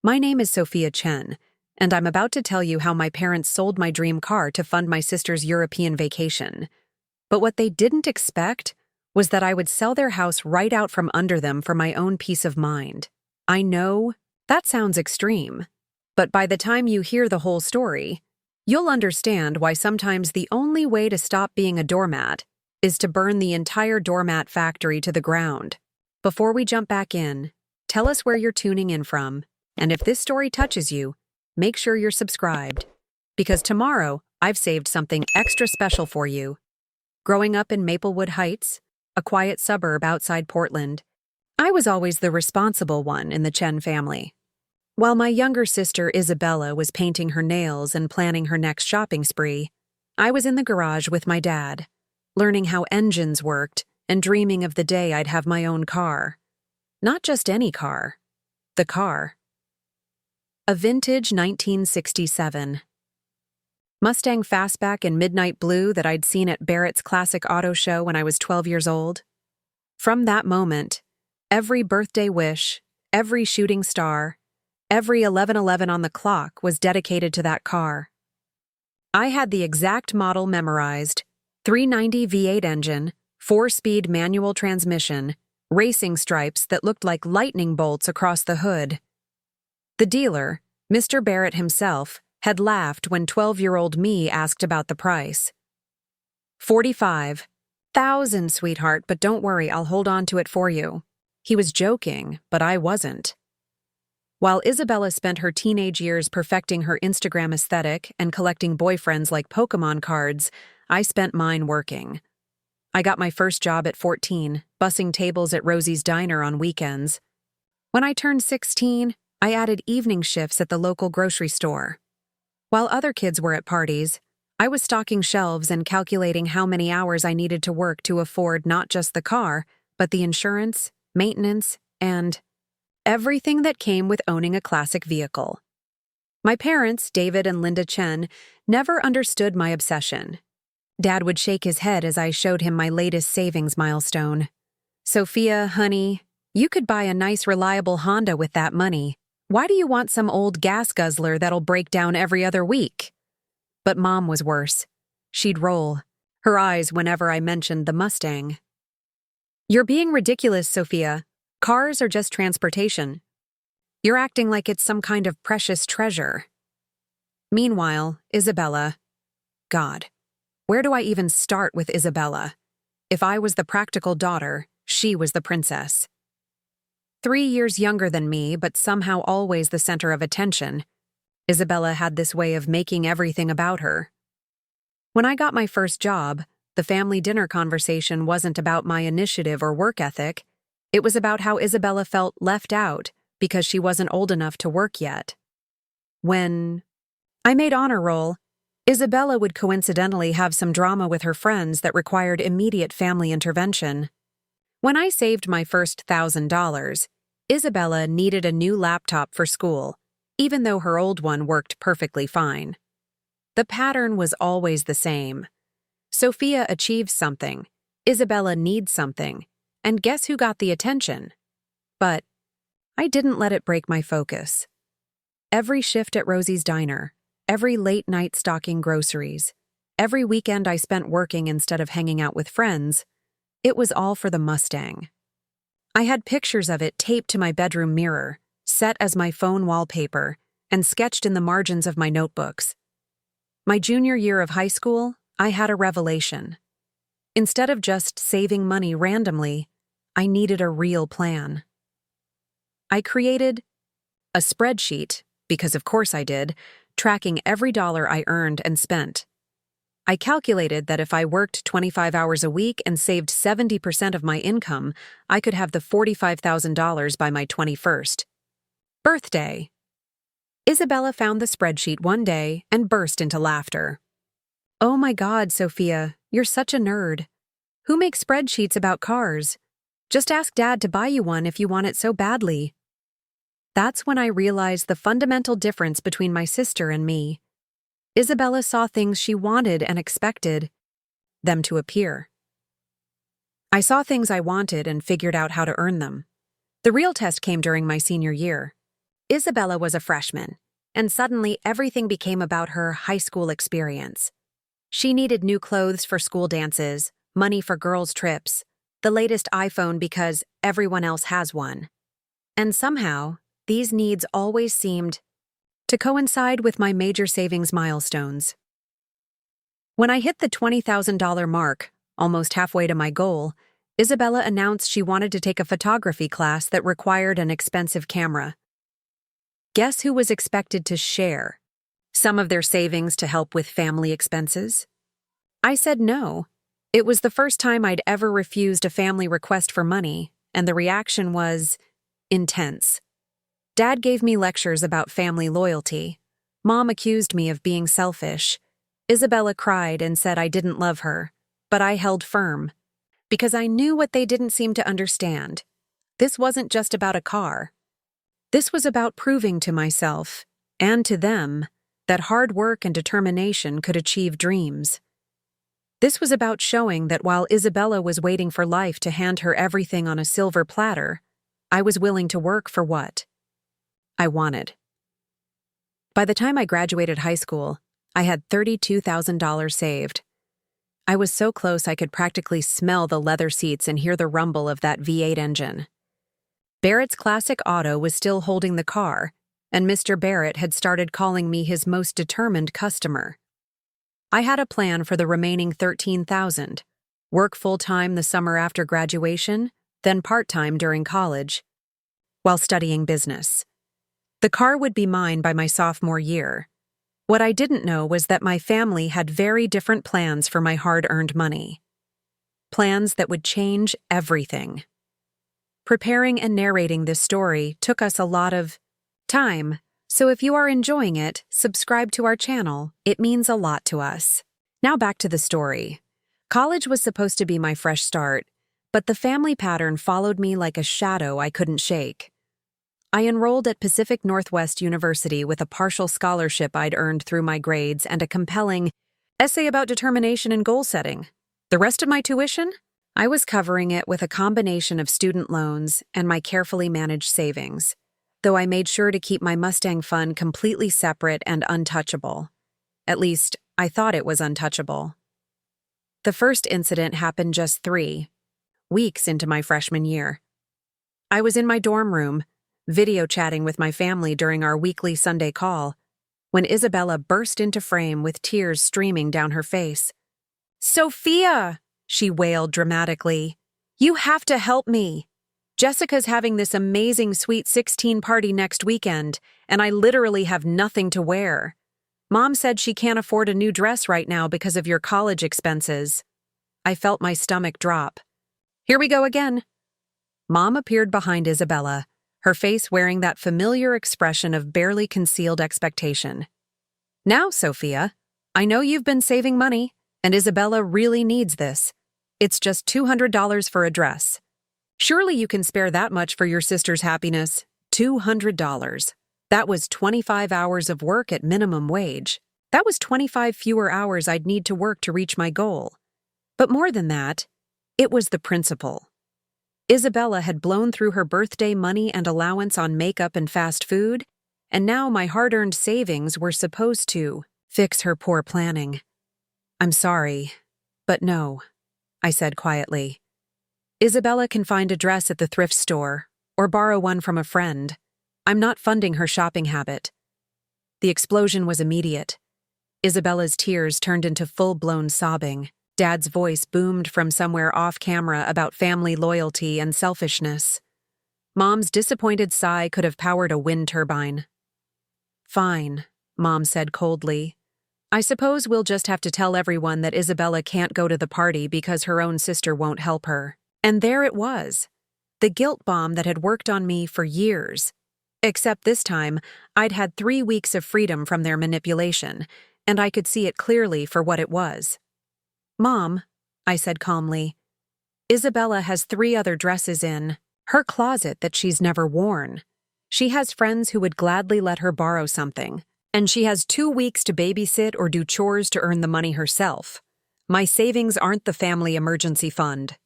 My name is Sophia Chen, and I'm about to tell you how my parents sold my dream car to fund my sister's European vacation. But what they didn't expect was that I would sell their house right out from under them for my own peace of mind. I know that sounds extreme, but by the time you hear the whole story, you'll understand why sometimes the only way to stop being a doormat is to burn the entire doormat factory to the ground. Before we jump back in, tell us where you're tuning in from, and if this story touches you, make sure you're subscribed, because tomorrow I've saved something extra special for you. Growing up in Maplewood Heights, a quiet suburb outside Portland, I was always the responsible one in the Chen family. While my younger sister Isabella was painting her nails and planning her next shopping spree, I was in the garage with my dad, learning how engines worked and dreaming of the day I'd have my own car. Not just any car, the car. A vintage 1967 Mustang Fastback in midnight blue that I'd seen at Barrett's classic auto show when I was 12 years old. From that moment, every birthday wish, every shooting star, every 11:11 on the clock was dedicated to that car. I had the exact model memorized: 390 V8 engine, 4-speed manual transmission, racing stripes that looked like lightning bolts across the hood. The dealer, Mr. Barrett himself, had laughed when 12-year-old me asked about the price. $45,000, sweetheart, but don't worry, I'll hold on to it for you. He was joking, but I wasn't. While Isabella spent her teenage years perfecting her Instagram aesthetic and collecting boyfriends like Pokemon cards, I spent mine working. I got my first job at 14, bussing tables at Rosie's Diner on weekends. When I turned 16, I added evening shifts at the local grocery store. While other kids were at parties, I was stocking shelves and calculating how many hours I needed to work to afford not just the car, but the insurance, maintenance, and everything that came with owning a classic vehicle. My parents, David and Linda Chen, never understood my obsession. Dad would shake his head as I showed him my latest savings milestone. "Sophia, honey, you could buy a nice reliable Honda with that money. Why do you want some old gas guzzler that'll break down every other week?" But Mom was worse. She'd roll her eyes whenever I mentioned the Mustang. "You're being ridiculous, Sophia. Cars are just transportation. You're acting like it's some kind of precious treasure." Meanwhile, Isabella. God, where do I even start with Isabella? If I was the practical daughter, she was the princess. 3 years younger than me, but somehow always the center of attention, Isabella had this way of making everything about her. When I got my first job, the family dinner conversation wasn't about my initiative or work ethic. It was about how Isabella felt left out because she wasn't old enough to work yet. When I made honor roll, Isabella would coincidentally have some drama with her friends that required immediate family intervention. When I saved my first $1,000, Isabella needed a new laptop for school, even though her old one worked perfectly fine. The pattern was always the same. Sophia achieves something, Isabella needs something, and guess who got the attention? But I didn't let it break my focus. Every shift at Rosie's Diner, every late night stocking groceries, every weekend I spent working instead of hanging out with friends, it was all for the Mustang. I had pictures of it taped to my bedroom mirror, set as my phone wallpaper, and sketched in the margins of my notebooks. My junior year of high school, I had a revelation. Instead of just saving money randomly, I needed a real plan. I created a spreadsheet, because of course I did, tracking every dollar I earned and spent. I calculated that if I worked 25 hours a week and saved 70% of my income, I could have the $45,000 by my 21st birthday. Isabella found the spreadsheet one day and burst into laughter. "Oh my God, Sophia, you're such a nerd. Who makes spreadsheets about cars? Just ask Dad to buy you one if you want it so badly." That's when I realized the fundamental difference between my sister and me. Isabella saw things she wanted and expected them to appear. I saw things I wanted and figured out how to earn them. The real test came during my senior year. Isabella was a freshman, and suddenly everything became about her high school experience. She needed new clothes for school dances, money for girls' trips, the latest iPhone because everyone else has one. And somehow, these needs always seemed to coincide with my major savings milestones. When I hit the $20,000 mark, almost halfway to my goal, Isabella announced she wanted to take a photography class that required an expensive camera. Guess who was expected to share some of their savings to help with family expenses? I said no. It was the first time I'd ever refused a family request for money, and the reaction was intense. Dad gave me lectures about family loyalty. Mom accused me of being selfish. Isabella cried and said I didn't love her, but I held firm, because I knew what they didn't seem to understand. This wasn't just about a car. This was about proving to myself, and to them, that hard work and determination could achieve dreams. This was about showing that while Isabella was waiting for life to hand her everything on a silver platter, I was willing to work for what I wanted. By the time I graduated high school, I had $32,000 saved. I was so close I could practically smell the leather seats and hear the rumble of that V8 engine. Barrett's classic auto was still holding the car, and Mr. Barrett had started calling me his most determined customer. I had a plan for the remaining $13,000, work full-time the summer after graduation, then part-time during college, while studying business. The car would be mine by my sophomore year. What I didn't know was that my family had very different plans for my hard-earned money. Plans that would change everything. Preparing and narrating this story took us a lot of time, so if you are enjoying it, subscribe to our channel. It means a lot to us. Now back to the story. College was supposed to be my fresh start, but the family pattern followed me like a shadow I couldn't shake. I enrolled at Pacific Northwest University with a partial scholarship I'd earned through my grades and a compelling essay about determination and goal setting. The rest of my tuition? I was covering it with a combination of student loans and my carefully managed savings, though I made sure to keep my Mustang fund completely separate and untouchable. At least, I thought it was untouchable. The first incident happened just 3 weeks into my freshman year. I was in my dorm room, video chatting with my family during our weekly Sunday call, when Isabella burst into frame with tears streaming down her face. "Sophia!" she wailed dramatically. "You have to help me. Jessica's having this amazing Sweet 16 party next weekend, and I literally have nothing to wear. Mom said she can't afford a new dress right now because of your college expenses." I felt my stomach drop. "Here we go again." Mom appeared behind Isabella, her face wearing that familiar expression of barely concealed expectation. "Now, Sophia, I know you've been saving money, and Isabella really needs this. It's just $200 for a dress. Surely you can spare that much for your sister's happiness. $200. That was 25 hours of work at minimum wage. That was 25 fewer hours I'd need to work to reach my goal. But more than that, it was the principle. Isabella had blown through her birthday money and allowance on makeup and fast food, and now my hard-earned savings were supposed to fix her poor planning. "I'm sorry, but no," I said quietly. "Isabella can find a dress at the thrift store or borrow one from a friend. I'm not funding her shopping habit." The explosion was immediate. Isabella's tears turned into full-blown sobbing. Dad's voice boomed from somewhere off-camera about family loyalty and selfishness. Mom's disappointed sigh could have powered a wind turbine. "Fine," Mom said coldly. "I suppose we'll just have to tell everyone that Isabella can't go to the party because her own sister won't help her." And there it was, the guilt bomb that had worked on me for years. Except this time, I'd had 3 weeks of freedom from their manipulation, and I could see it clearly for what it was. "Mom," I said calmly, "Isabella has 3 other dresses in her closet that she's never worn. She has friends who would gladly let her borrow something, and she has 2 weeks to babysit or do chores to earn the money herself. My savings aren't the family emergency fund."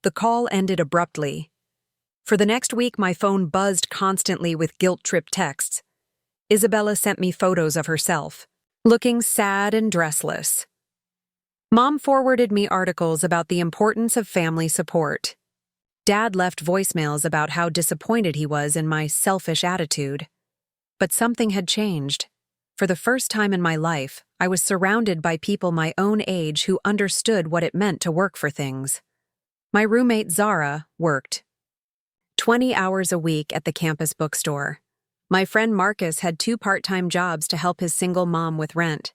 The call ended abruptly. For the next week, my phone buzzed constantly with guilt trip texts. Isabella sent me photos of herself, looking sad and dressless. Mom forwarded me articles about the importance of family support. Dad left voicemails about how disappointed he was in my selfish attitude. But something had changed. For the first time in my life, I was surrounded by people my own age who understood what it meant to work for things. My roommate Zara worked 20 hours a week at the campus bookstore. My friend Marcus had 2 part-time jobs to help his single mom with rent.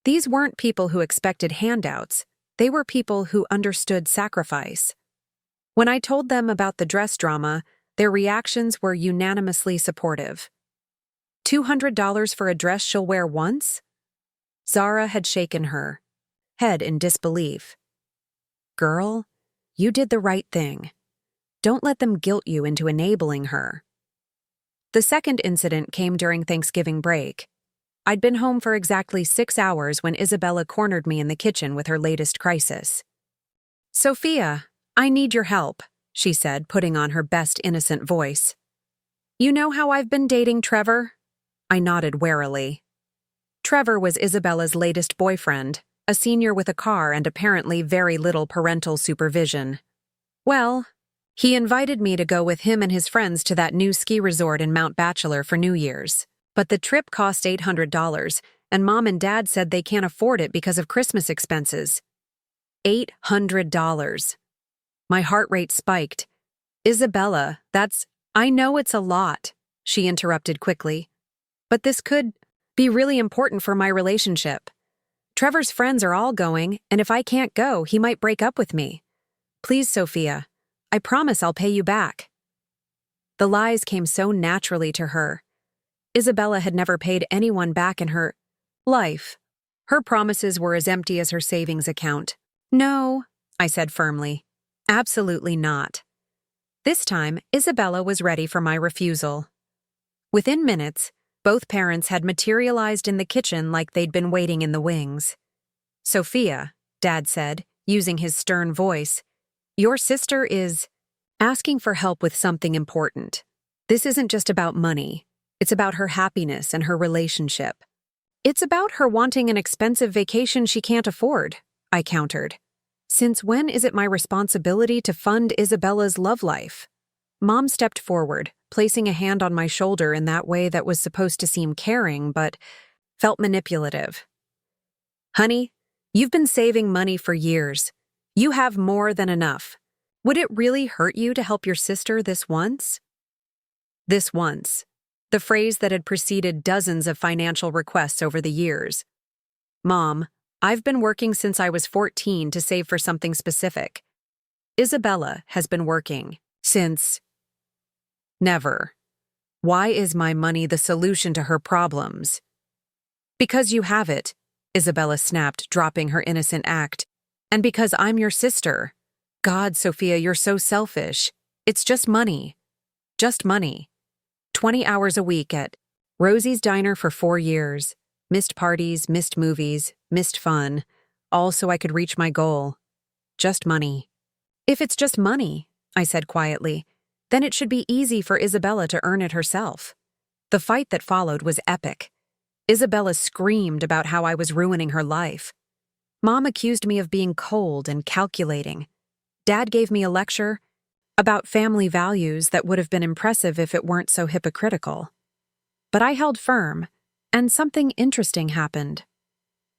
These weren't people who expected handouts. They were people who understood sacrifice. When I told them about the dress drama, their reactions were unanimously supportive. $200 for a dress she'll wear once? Zara had shaken her head in disbelief. Girl, you did the right thing. Don't let them guilt you into enabling her. The second incident came during Thanksgiving break. I'd been home for exactly 6 hours when Isabella cornered me in the kitchen with her latest crisis. Sophia, I need your help, she said, putting on her best innocent voice. You know how I've been dating Trevor? I nodded warily. Trevor was Isabella's latest boyfriend, a senior with a car and apparently very little parental supervision. Well, he invited me to go with him and his friends to that new ski resort in Mount Bachelor for New Year's. But the trip cost $800, and Mom and Dad said they can't afford it because of Christmas expenses. $800. My heart rate spiked. Isabella, I know it's a lot, she interrupted quickly. But this could be really important for my relationship. Trevor's friends are all going, and if I can't go, he might break up with me. Please, Sophia, I promise I'll pay you back. The lies came so naturally to her. Isabella had never paid anyone back in her life. Her promises were as empty as her savings account. No, I said firmly. Absolutely not. This time, Isabella was ready for my refusal. Within minutes, both parents had materialized in the kitchen like they'd been waiting in the wings. Sophia, Dad said, using his stern voice, your sister is asking for help with something important. This isn't just about money. It's about her happiness and her relationship. It's about her wanting an expensive vacation she can't afford, I countered. Since when is it my responsibility to fund Isabella's love life? Mom stepped forward, placing a hand on my shoulder in that way that was supposed to seem caring but felt manipulative. Honey, you've been saving money for years. You have more than enough. Would it really hurt you to help your sister this once? This once. The phrase that had preceded dozens of financial requests over the years. Mom, I've been working since I was 14 to save for something specific. Isabella has been working since never. Why is my money the solution to her problems? Because you have it, Isabella snapped, dropping her innocent act. And because I'm your sister. God, Sophia, you're so selfish. It's just money. Just money. 20 hours a week at Rosie's Diner for 4 years. Missed parties, missed movies, missed fun. All so I could reach my goal. Just money. If it's just money, I said quietly, then it should be easy for Isabella to earn it herself. The fight that followed was epic. Isabella screamed about how I was ruining her life. Mom accused me of being cold and calculating. Dad gave me a lecture about family values that would have been impressive if it weren't so hypocritical. But I held firm, and something interesting happened.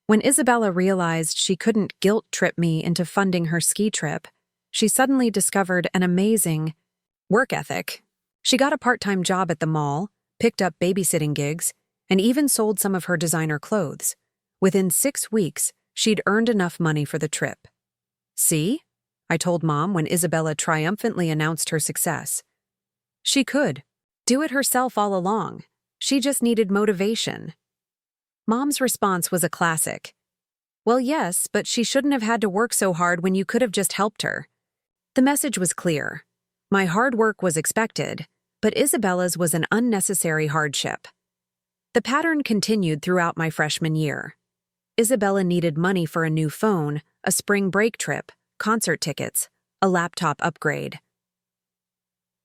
When Isabella realized she couldn't guilt-trip me into funding her ski trip, she suddenly discovered an amazing work ethic. She got a part-time job at the mall, picked up babysitting gigs, and even sold some of her designer clothes. Within 6 weeks, she'd earned enough money for the trip. See? I told Mom when Isabella triumphantly announced her success. She could do it herself all along. She just needed motivation. Mom's response was a classic. Well, yes, but she shouldn't have had to work so hard when you could have just helped her. The message was clear. My hard work was expected, but Isabella's was an unnecessary hardship. The pattern continued throughout my freshman year. Isabella needed money for a new phone, a spring break trip, concert tickets, a laptop upgrade.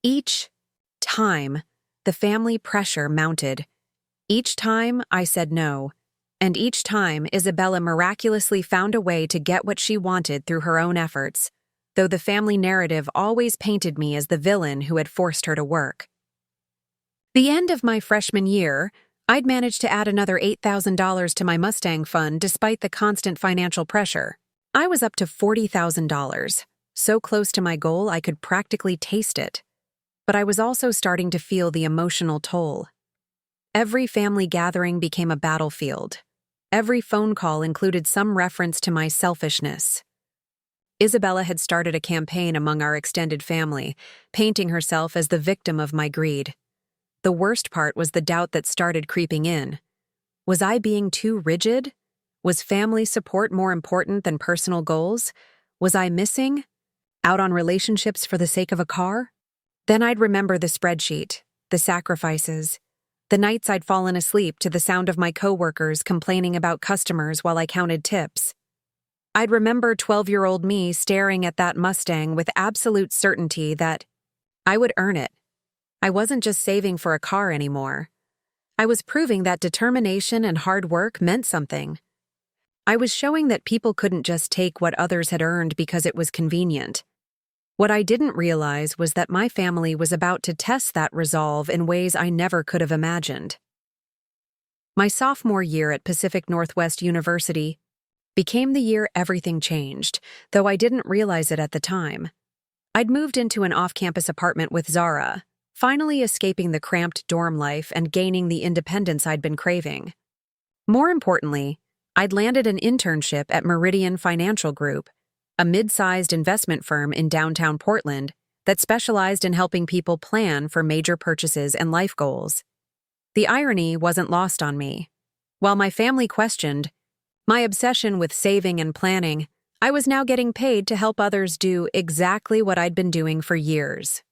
Each time, the family pressure mounted. Each time, I said no. And each time, Isabella miraculously found a way to get what she wanted through her own efforts, though the family narrative always painted me as the villain who had forced her to work. The end of my freshman year, I'd managed to add another $8,000 to my Mustang fund despite the constant financial pressure. I was up to $40,000, so close to my goal I could practically taste it. But I was also starting to feel the emotional toll. Every family gathering became a battlefield. Every phone call included some reference to my selfishness. Isabella had started a campaign among our extended family, painting herself as the victim of my greed. The worst part was the doubt that started creeping in. Was I being too rigid? Was family support more important than personal goals? Was I missing out on relationships for the sake of a car? Then I'd remember the spreadsheet, the sacrifices, the nights I'd fallen asleep to the sound of my coworkers complaining about customers while I counted tips. I'd remember 12-year-old me staring at that Mustang with absolute certainty that I would earn it. I wasn't just saving for a car anymore. I was proving that determination and hard work meant something. I was showing that people couldn't just take what others had earned because it was convenient. What I didn't realize was that my family was about to test that resolve in ways I never could have imagined. My sophomore year at Pacific Northwest University became the year everything changed, though I didn't realize it at the time. I'd moved into an off-campus apartment with Zara, finally escaping the cramped dorm life and gaining the independence I'd been craving. More importantly, I'd landed an internship at Meridian Financial Group, a mid-sized investment firm in downtown Portland that specialized in helping people plan for major purchases and life goals. The irony wasn't lost on me. While my family questioned my obsession with saving and planning, I was now getting paid to help others do exactly what I'd been doing for years.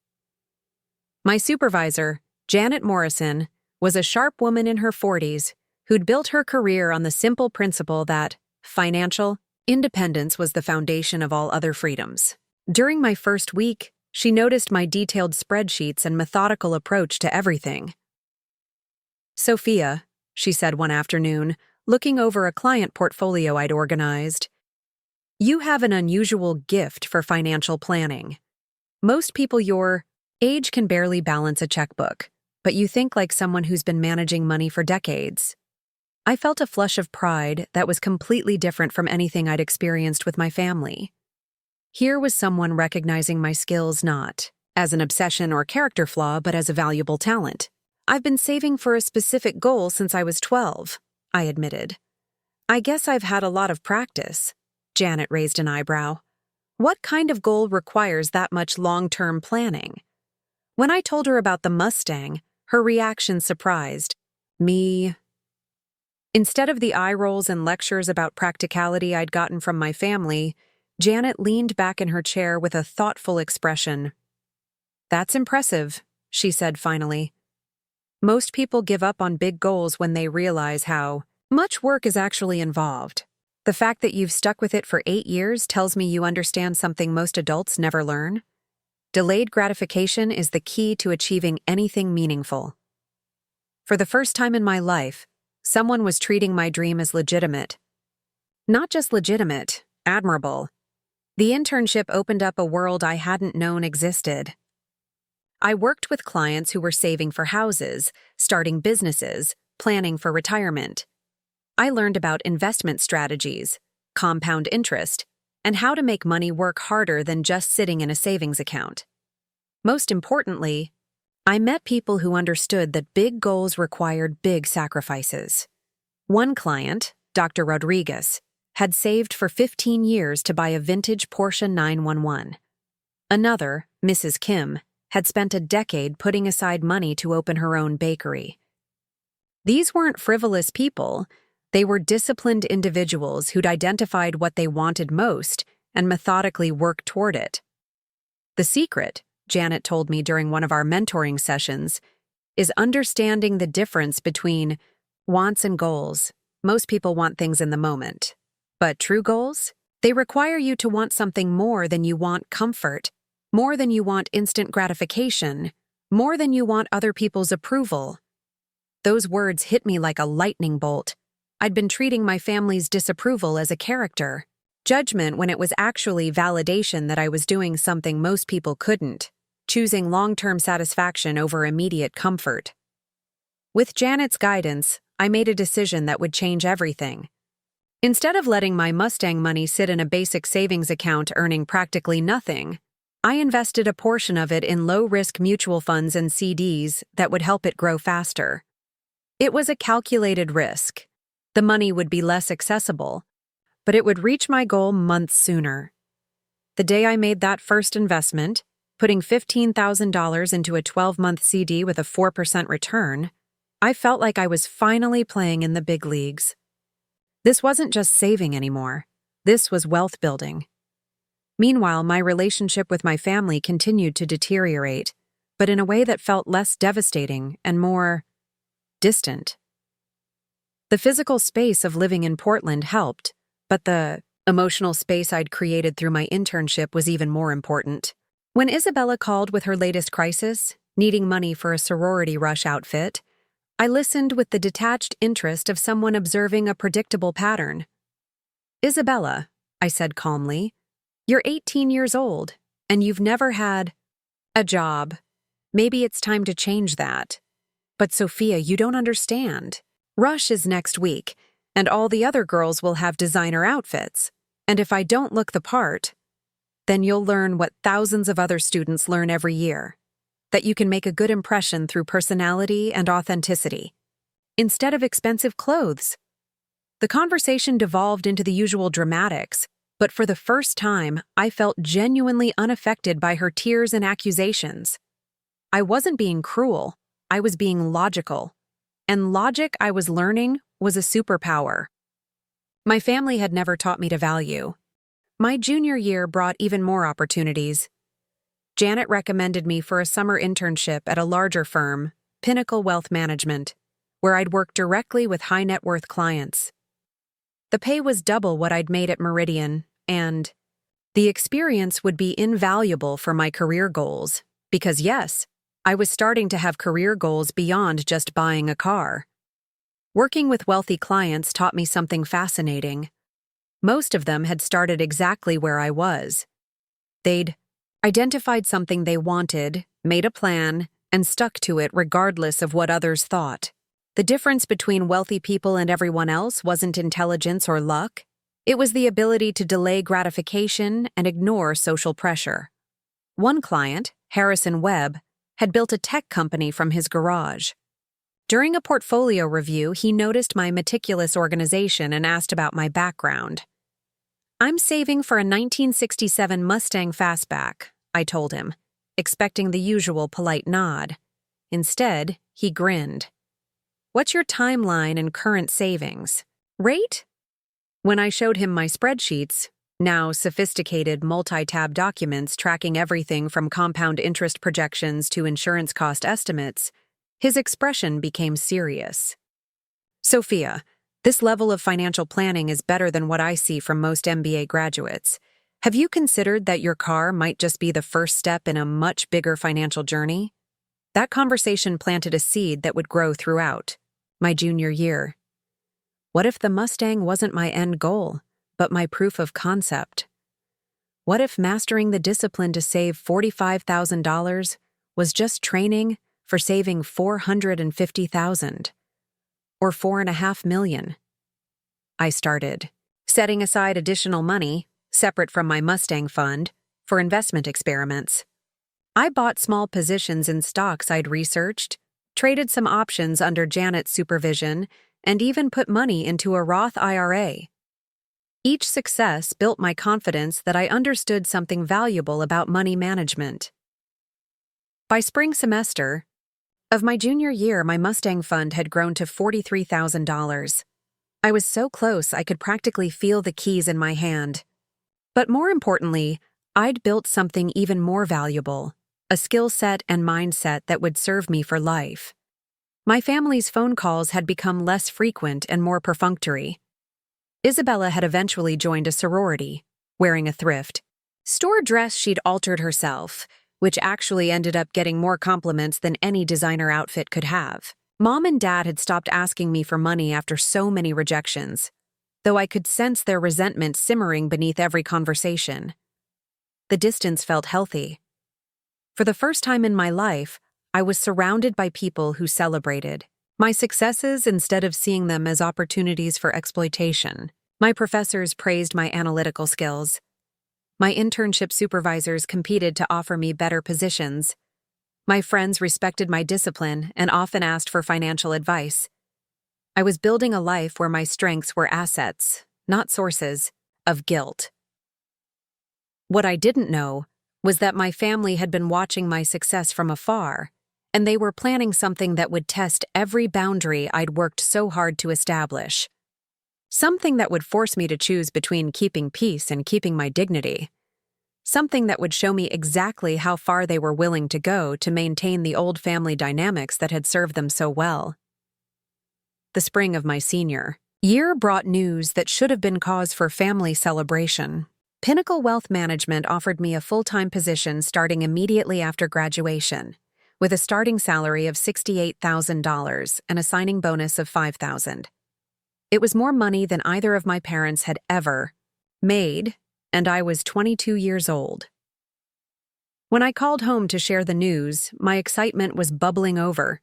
My supervisor, Janet Morrison, was a sharp woman in her 40s who'd built her career on the simple principle that financial independence was the foundation of all other freedoms. During my first week, she noticed my detailed spreadsheets and methodical approach to everything. "Sophia," she said one afternoon, looking over a client portfolio I'd organized, "you have an unusual gift for financial planning. Most people your age can barely balance a checkbook, but you think like someone who's been managing money for decades." I felt a flush of pride that was completely different from anything I'd experienced with my family. Here was someone recognizing my skills not as an obsession or character flaw, but as a valuable talent. "I've been saving for a specific goal since I was 12, I admitted. "I guess I've had a lot of practice." Janet raised an eyebrow. "What kind of goal requires that much long-term planning?" When I told her about the Mustang, her reaction surprised me. Instead of the eye rolls and lectures about practicality I'd gotten from my family, Janet leaned back in her chair with a thoughtful expression. "That's impressive," she said finally. "Most people give up on big goals when they realize how much work is actually involved. The fact that you've stuck with it for 8 years tells me you understand something most adults never learn. Delayed gratification is the key to achieving anything meaningful." For the first time in my life, someone was treating my dream as legitimate. Not just legitimate, admirable. The internship opened up a world I hadn't known existed. I worked with clients who were saving for houses, starting businesses, planning for retirement. I learned about investment strategies, compound interest, and how to make money work harder than just sitting in a savings account. Most importantly, I met people who understood that big goals required big sacrifices. One client, Dr. Rodriguez, had saved for 15 years to buy a vintage Porsche 911. Another, Mrs. Kim, had spent a decade putting aside money to open her own bakery. These weren't frivolous people. They were disciplined individuals who'd identified what they wanted most and methodically worked toward it. The secret, Janet told me during one of our mentoring sessions, is understanding the difference between wants and goals. Most people want things in the moment. But true goals? They require you to want something more than you want comfort, More than you want instant gratification, more than you want other people's approval. Those words hit me like a lightning bolt. I'd been treating my family's disapproval as a character, judgment when it was actually validation that I was doing something most people couldn't, choosing long-term satisfaction over immediate comfort. With Janet's guidance, I made a decision that would change everything. Instead of letting my Mustang money sit in a basic savings account earning practically nothing, I invested a portion of it in low-risk mutual funds and CDs that would help it grow faster. It was a calculated risk. The money would be less accessible, but it would reach my goal months sooner. The day I made that first investment, putting $15,000 into a 12-month CD with a 4% return, I felt like I was finally playing in the big leagues. This wasn't just saving anymore. This was wealth building. Meanwhile, my relationship with my family continued to deteriorate, but in a way that felt less devastating and more distant. The physical space of living in Portland helped, but the emotional space I'd created through my internship was even more important. When Isabella called with her latest crisis, needing money for a sorority rush outfit, I listened with the detached interest of someone observing a predictable pattern. "Isabella," I said calmly, "you're 18 years old, and you've never had a job. Maybe it's time to change that. But Sophia, you don't understand. Rush is next week, and all the other girls will have designer outfits. And if I don't look the part, then you'll learn what thousands of other students learn every year. That you can make a good impression through personality and authenticity, instead of expensive clothes." The conversation devolved into the usual dramatics, but for the first time, I felt genuinely unaffected by her tears and accusations. I wasn't being cruel, I was being logical. And logic, I was learning, was a superpower. My family had never taught me to value. My junior year brought even more opportunities. Janet recommended me for a summer internship at a larger firm, Pinnacle Wealth Management, where I'd work directly with high-net-worth clients. The pay was double what I'd made at Meridian, and the experience would be invaluable for my career goals, because yes, I was starting to have career goals beyond just buying a car. Working with wealthy clients taught me something fascinating. Most of them had started exactly where I was. They'd identified something they wanted, made a plan, and stuck to it regardless of what others thought. The difference between wealthy people and everyone else wasn't intelligence or luck. It was the ability to delay gratification and ignore social pressure. One client, Harrison Webb, had built a tech company from his garage. During a portfolio review, he noticed my meticulous organization and asked about my background. "I'm saving for a 1967 Mustang Fastback," I told him, expecting the usual polite nod. Instead, he grinned. "What's your timeline and current savings? Rate?" When I showed him my spreadsheets, now sophisticated multi-tab documents tracking everything from compound interest projections to insurance cost estimates, his expression became serious. "Sophia, this level of financial planning is better than what I see from most MBA graduates. Have you considered that your car might just be the first step in a much bigger financial journey?" That conversation planted a seed that would grow throughout my junior year. What if the Mustang wasn't my end goal, but my proof of concept? What if mastering the discipline to save $45,000 was just training for saving $450,000? Or $4.5 million? I started setting aside additional money, separate from my Mustang fund, for investment experiments. I bought small positions in stocks I'd researched, traded some options under Janet's supervision, and even put money into a Roth IRA. Each success built my confidence that I understood something valuable about money management. By spring semester of my junior year, my Mustang fund had grown to $43,000. I was so close I could practically feel the keys in my hand. But more importantly, I'd built something even more valuable, a skill set and mindset that would serve me for life. My family's phone calls had become less frequent and more perfunctory. Isabella had eventually joined a sorority, wearing a thrift, store dress she'd altered herself, which actually ended up getting more compliments than any designer outfit could have. Mom and Dad had stopped asking me for money after so many rejections, though I could sense their resentment simmering beneath every conversation. The distance felt healthy. For the first time in my life, I was surrounded by people who celebrated my successes instead of seeing them as opportunities for exploitation. My professors praised my analytical skills. My internship supervisors competed to offer me better positions. My friends respected my discipline and often asked for financial advice. I was building a life where my strengths were assets, not sources of guilt. What I didn't know was that my family had been watching my success from afar, and they were planning something that would test every boundary I'd worked so hard to establish. Something that would force me to choose between keeping peace and keeping my dignity. Something that would show me exactly how far they were willing to go to maintain the old family dynamics that had served them so well. The spring of my senior year brought news that should have been cause for family celebration. Pinnacle Wealth Management offered me a full-time position starting immediately after graduation, with a starting salary of $68,000 and a signing bonus of $5,000. It was more money than either of my parents had ever made, and I was 22 years old. When I called home to share the news, my excitement was bubbling over.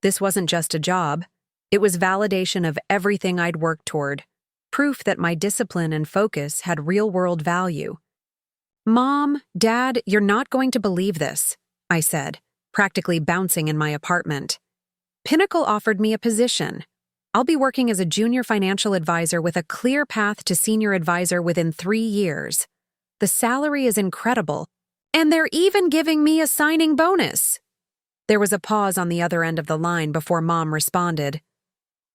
This wasn't just a job. It was validation of everything I'd worked toward, proof that my discipline and focus had real-world value. "Mom, Dad, you're not going to believe this," I said, practically bouncing in my apartment. "Pinnacle offered me a position. I'll be working as a junior financial advisor with a clear path to senior advisor within 3 years. The salary is incredible, and they're even giving me a signing bonus." There was a pause on the other end of the line before Mom responded.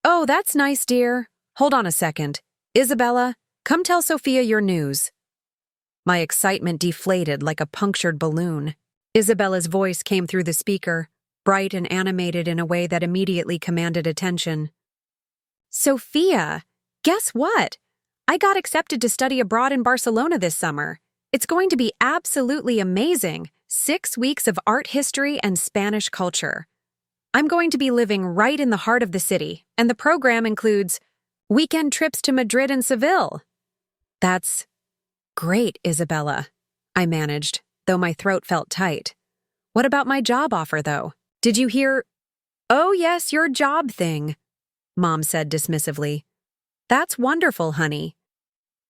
"Oh, that's nice, dear. Hold on a second. Isabella, come tell Sophia your news." My excitement deflated like a punctured balloon. Isabella's voice came through the speaker, bright and animated in a way that immediately commanded attention. "Sophia, guess what? I got accepted to study abroad in Barcelona this summer. It's going to be absolutely amazing. 6 weeks of art history and Spanish culture. I'm going to be living right in the heart of the city, and the program includes weekend trips to Madrid and Seville." "That's great, Isabella," I managed, though my throat felt tight. "What about my job offer, though? Did you hear—" "Oh, yes, your job thing," Mom said dismissively. "That's wonderful, honey.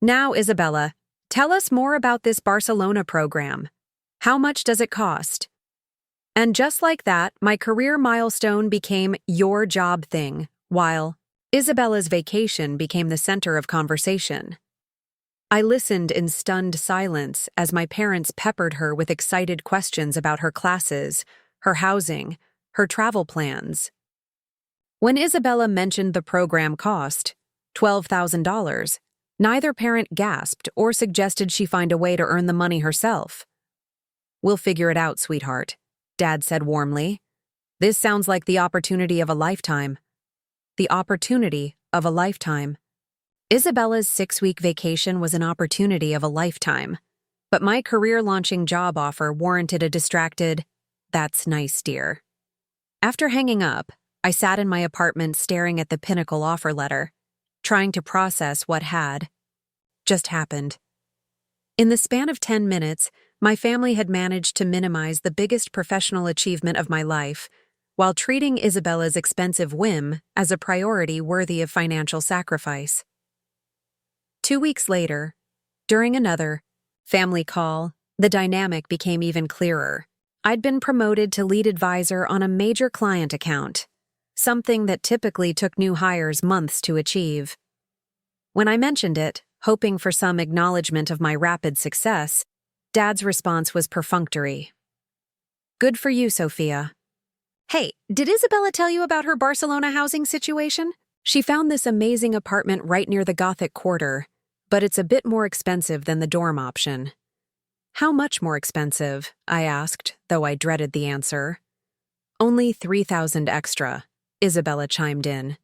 Now, Isabella, tell us more about this Barcelona program. How much does it cost?" And just like that, my career milestone became your job thing, while Isabella's vacation became the center of conversation. I listened in stunned silence as my parents peppered her with excited questions about her classes, her housing, her travel plans. When Isabella mentioned the program cost, $12,000, neither parent gasped or suggested she find a way to earn the money herself. "We'll figure it out, sweetheart," Dad said warmly. "This sounds like the opportunity of a lifetime." The opportunity of a lifetime. Isabella's 6-week vacation was an opportunity of a lifetime, but my career-launching job offer warranted a distracted, "That's nice, dear." After hanging up, I sat in my apartment staring at the Pinnacle offer letter, trying to process what had just happened. In the span of 10 minutes, my family had managed to minimize the biggest professional achievement of my life, while treating Isabella's expensive whim as a priority worthy of financial sacrifice. 2 weeks later, during another family call, the dynamic became even clearer. I'd been promoted to lead advisor on a major client account, something that typically took new hires months to achieve. When I mentioned it, hoping for some acknowledgement of my rapid success, Dad's response was perfunctory. "Good for you, Sophia. Hey, did Isabella tell you about her Barcelona housing situation? She found this amazing apartment right near the Gothic Quarter, but it's a bit more expensive than the dorm option." "How much more expensive?" I asked, though I dreaded the answer. "Only $3,000 extra," Isabella chimed in,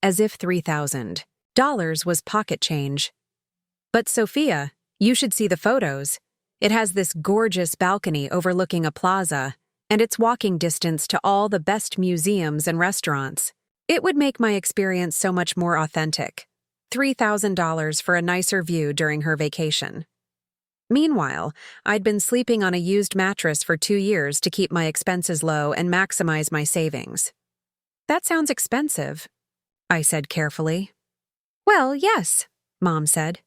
as if $3,000 was pocket change. "But Sophia, you should see the photos. It has this gorgeous balcony overlooking a plaza, and it's walking distance to all the best museums and restaurants. It would make my experience so much more authentic. $3,000 for a nicer view during her vacation. Meanwhile, I'd been sleeping on a used mattress for 2 years to keep my expenses low and maximize my savings. That sounds expensive, I said carefully. Well, yes, Mom said.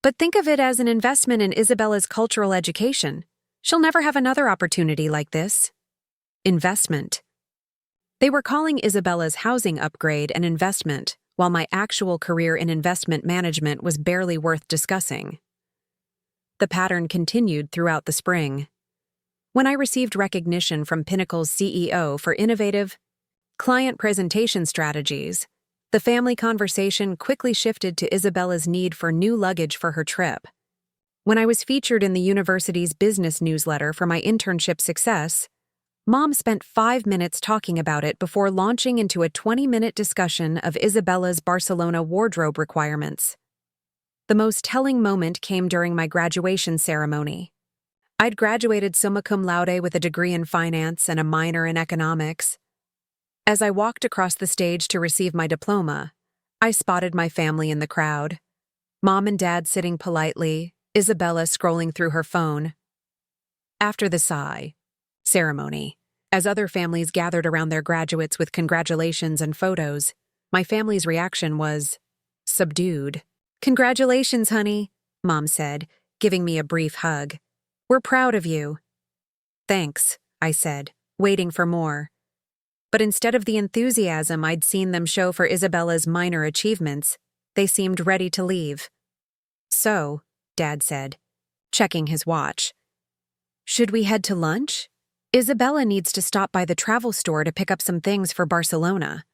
But think of it as an investment in Isabella's cultural education. She'll never have another opportunity like this. Investment. They were calling Isabella's housing upgrade an investment, while my actual career in investment management was barely worth discussing. The pattern continued throughout the spring. When I received recognition from Pinnacle's CEO for innovative client presentation strategies, the family conversation quickly shifted to Isabella's need for new luggage for her trip. When I was featured in the university's business newsletter for my internship success, Mom spent 5 minutes talking about it before launching into a 20-minute discussion of Isabella's Barcelona wardrobe requirements. The most telling moment came during my graduation ceremony. I'd graduated summa cum laude with a degree in finance and a minor in economics. As I walked across the stage to receive my diploma, I spotted my family in the crowd. Mom and Dad sitting politely, Isabella scrolling through her phone. After the ceremony, as other families gathered around their graduates with congratulations and photos, my family's reaction was subdued. "Congratulations, honey," Mom said, giving me a brief hug. "We're proud of you." "Thanks," I said, waiting for more. But instead of the enthusiasm I'd seen them show for Isabella's minor achievements, they seemed ready to leave. "So," Dad said, checking his watch, "should we head to lunch? Isabella needs to stop by the travel store to pick up some things for Barcelona."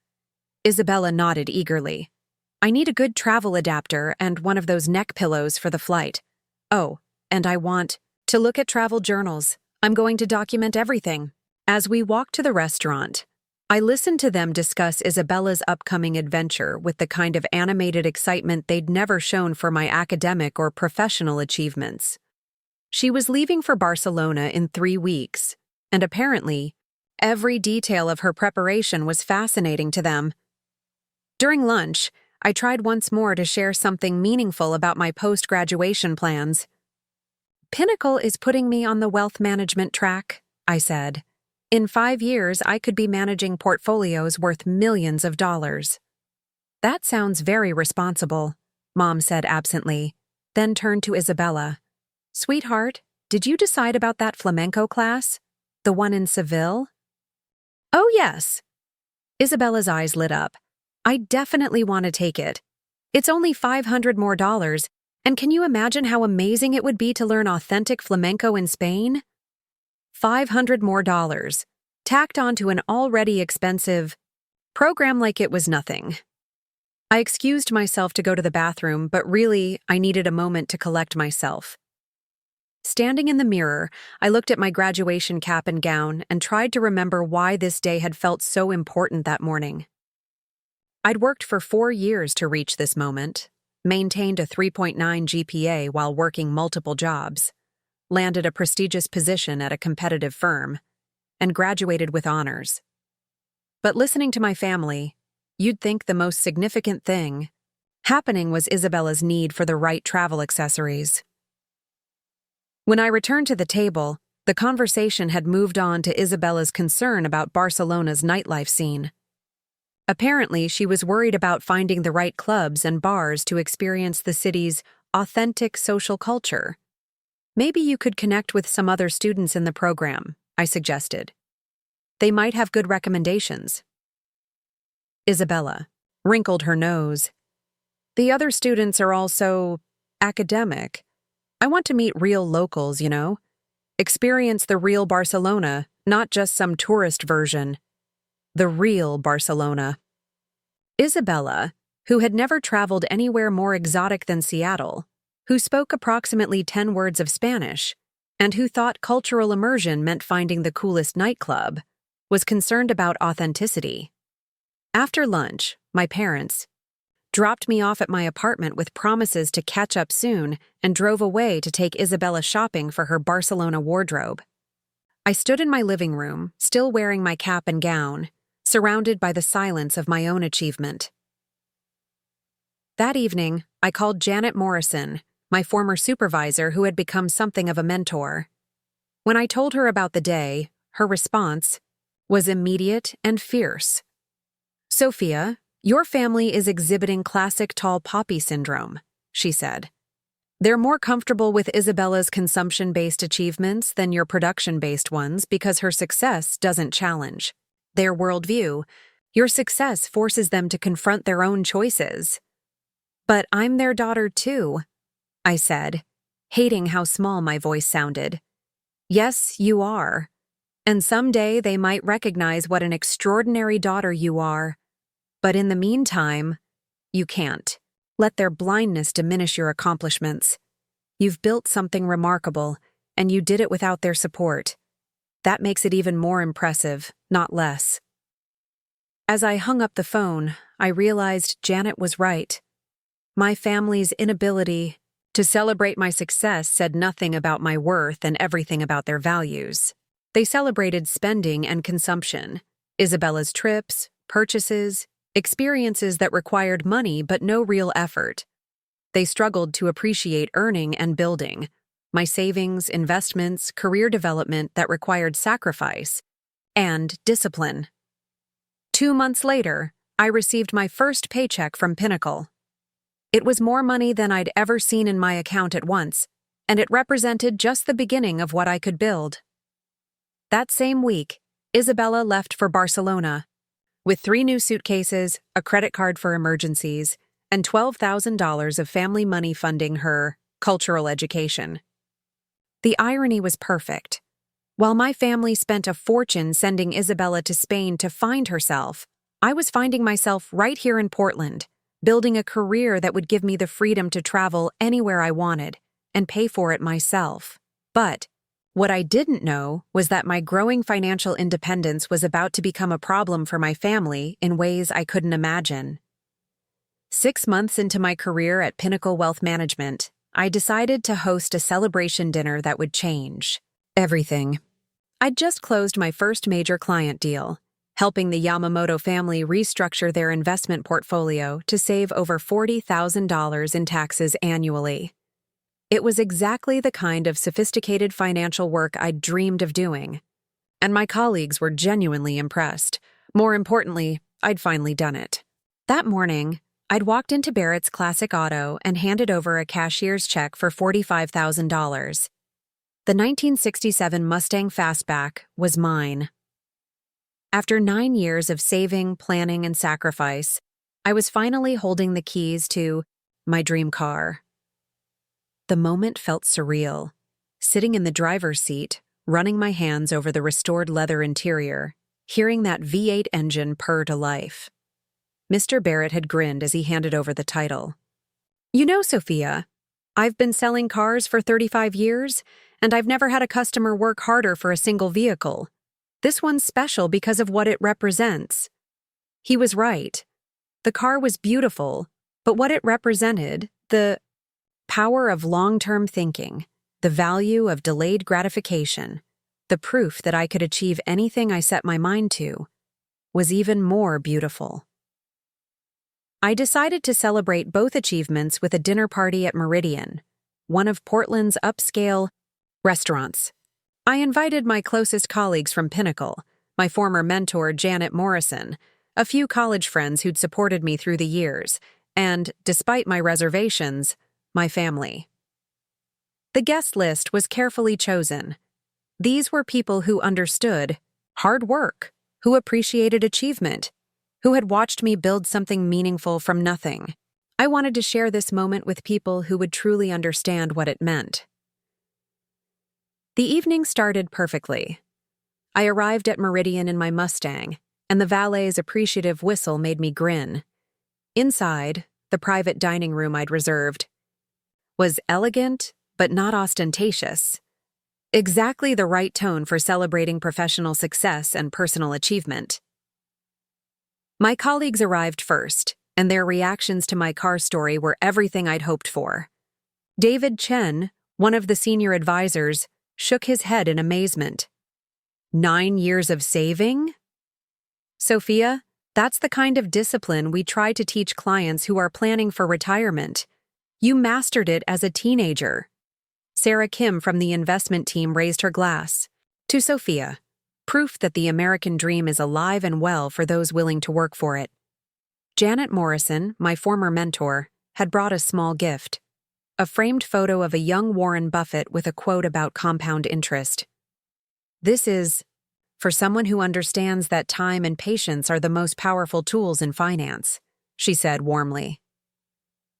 Isabella nodded eagerly. "I need a good travel adapter and one of those neck pillows for the flight. Oh, and I want to look at travel journals. I'm going to document everything." As we walked to the restaurant, I listened to them discuss Isabella's upcoming adventure with the kind of animated excitement they'd never shown for my academic or professional achievements. She was leaving for Barcelona in 3 weeks, and apparently, every detail of her preparation was fascinating to them. During lunch, I tried once more to share something meaningful about my post-graduation plans. "Pinnacle is putting me on the wealth management track," I said. "In 5 years, I could be managing portfolios worth millions of dollars." "That sounds very responsible," Mom said absently, then turned to Isabella. "Sweetheart, did you decide about that flamenco class? The one in Seville?" "Oh, yes." Isabella's eyes lit up. "I definitely want to take it. It's only $500 more, and can you imagine how amazing it would be to learn authentic flamenco in Spain? $500 more, tacked onto an already expensive program like it was nothing. I excused myself to go to the bathroom, but really, I needed a moment to collect myself. Standing in the mirror, I looked at my graduation cap and gown and tried to remember why this day had felt so important that morning. I'd worked for 4 years to reach this moment, maintained a 3.9 GPA while working multiple jobs, landed a prestigious position at a competitive firm, and graduated with honors. But listening to my family, you'd think the most significant thing happening was Isabella's need for the right travel accessories. When I returned to the table, the conversation had moved on to Isabella's concern about Barcelona's nightlife scene. Apparently, she was worried about finding the right clubs and bars to experience the city's authentic social culture. "Maybe you could connect with some other students in the program," I suggested. "They might have good recommendations." Isabella wrinkled her nose. "The other students are all so academic. I want to meet real locals, you know? Experience the real Barcelona, not just some tourist version. The real Barcelona." Isabella, who had never traveled anywhere more exotic than Seattle, who spoke approximately 10 words of Spanish, and who thought cultural immersion meant finding the coolest nightclub, was concerned about authenticity. After lunch, my parents, dropped me off at my apartment with promises to catch up soon, and drove away to take Isabella shopping for her Barcelona wardrobe. I stood in my living room, still wearing my cap and gown, surrounded by the silence of my own achievement. That evening, I called Janet Morrison, my former supervisor who had become something of a mentor. When I told her about the day, her response was immediate and fierce. "Sophia, your family is exhibiting classic tall poppy syndrome," she said. "They're more comfortable with Isabella's consumption-based achievements than your production-based ones because her success doesn't challenge their worldview. Your success forces them to confront their own choices." "But I'm their daughter too," I said, hating how small my voice sounded. "Yes, you are. And someday they might recognize what an extraordinary daughter you are. But in the meantime, you can't let their blindness diminish your accomplishments. You've built something remarkable, and you did it without their support. That makes it even more impressive, not less." As I hung up the phone, I realized Janet was right. My family's inability to celebrate my success said nothing about my worth and everything about their values. They celebrated spending and consumption, Isabella's trips, purchases, experiences that required money but no real effort. They struggled to appreciate earning and building, my savings, investments, career development that required sacrifice, and discipline. 2 months later, I received my first paycheck from Pinnacle. It was more money than I'd ever seen in my account at once, and it represented just the beginning of what I could build. That same week, Isabella left for Barcelona, with 3 new suitcases, a credit card for emergencies, and $12,000 of family money funding her cultural education. The irony was perfect. While my family spent a fortune sending Isabella to Spain to find herself, I was finding myself right here in Portland, building a career that would give me the freedom to travel anywhere I wanted and pay for it myself. But what I didn't know was that my growing financial independence was about to become a problem for my family in ways I couldn't imagine. 6 months into my career at Pinnacle Wealth Management, I decided to host a celebration dinner that would change everything. I'd just closed my first major client deal, helping the Yamamoto family restructure their investment portfolio to save over $40,000 in taxes annually. It was exactly the kind of sophisticated financial work I'd dreamed of doing, and my colleagues were genuinely impressed. More importantly, I'd finally done it. That morning, I'd walked into Barrett's Classic Auto and handed over a cashier's check for $45,000. The 1967 Mustang Fastback was mine. After 9 years of saving, planning, and sacrifice, I was finally holding the keys to my dream car. The moment felt surreal. Sitting in the driver's seat, running my hands over the restored leather interior, hearing that V8 engine purr to life. Mr. Barrett had grinned as he handed over the title. "You know, Sophia, I've been selling cars for 35 years, and I've never had a customer work harder for a single vehicle. This one's special because of what it represents." He was right. The car was beautiful, but what it represented, the power of long-term thinking, the value of delayed gratification, the proof that I could achieve anything I set my mind to, was even more beautiful. I decided to celebrate both achievements with a dinner party at Meridian, one of Portland's upscale restaurants. I invited my closest colleagues from Pinnacle, my former mentor Janet Morrison, a few college friends who'd supported me through the years, and, despite my reservations, my family. The guest list was carefully chosen. These were people who understood hard work, who appreciated achievement, who had watched me build something meaningful from nothing. I wanted to share this moment with people who would truly understand what it meant. The evening started perfectly. I arrived at Meridian in my Mustang, and the valet's appreciative whistle made me grin. Inside, the private dining room I'd reserved was elegant but not ostentatious. Exactly the right tone for celebrating professional success and personal achievement. My colleagues arrived first, and their reactions to my car story were everything I'd hoped for. David Chen, one of the senior advisors, shook his head in amazement. 9 years of saving? Sophia, that's the kind of discipline we try to teach clients who are planning for retirement. You mastered it as a teenager. Sarah Kim from the investment team raised her glass. To Sophia, proof that the American dream is alive and well for those willing to work for it. Janet Morrison, my former mentor, had brought a small gift. A framed photo of a young Warren Buffett with a quote about compound interest. This is, for someone who understands that time and patience are the most powerful tools in finance, she said warmly.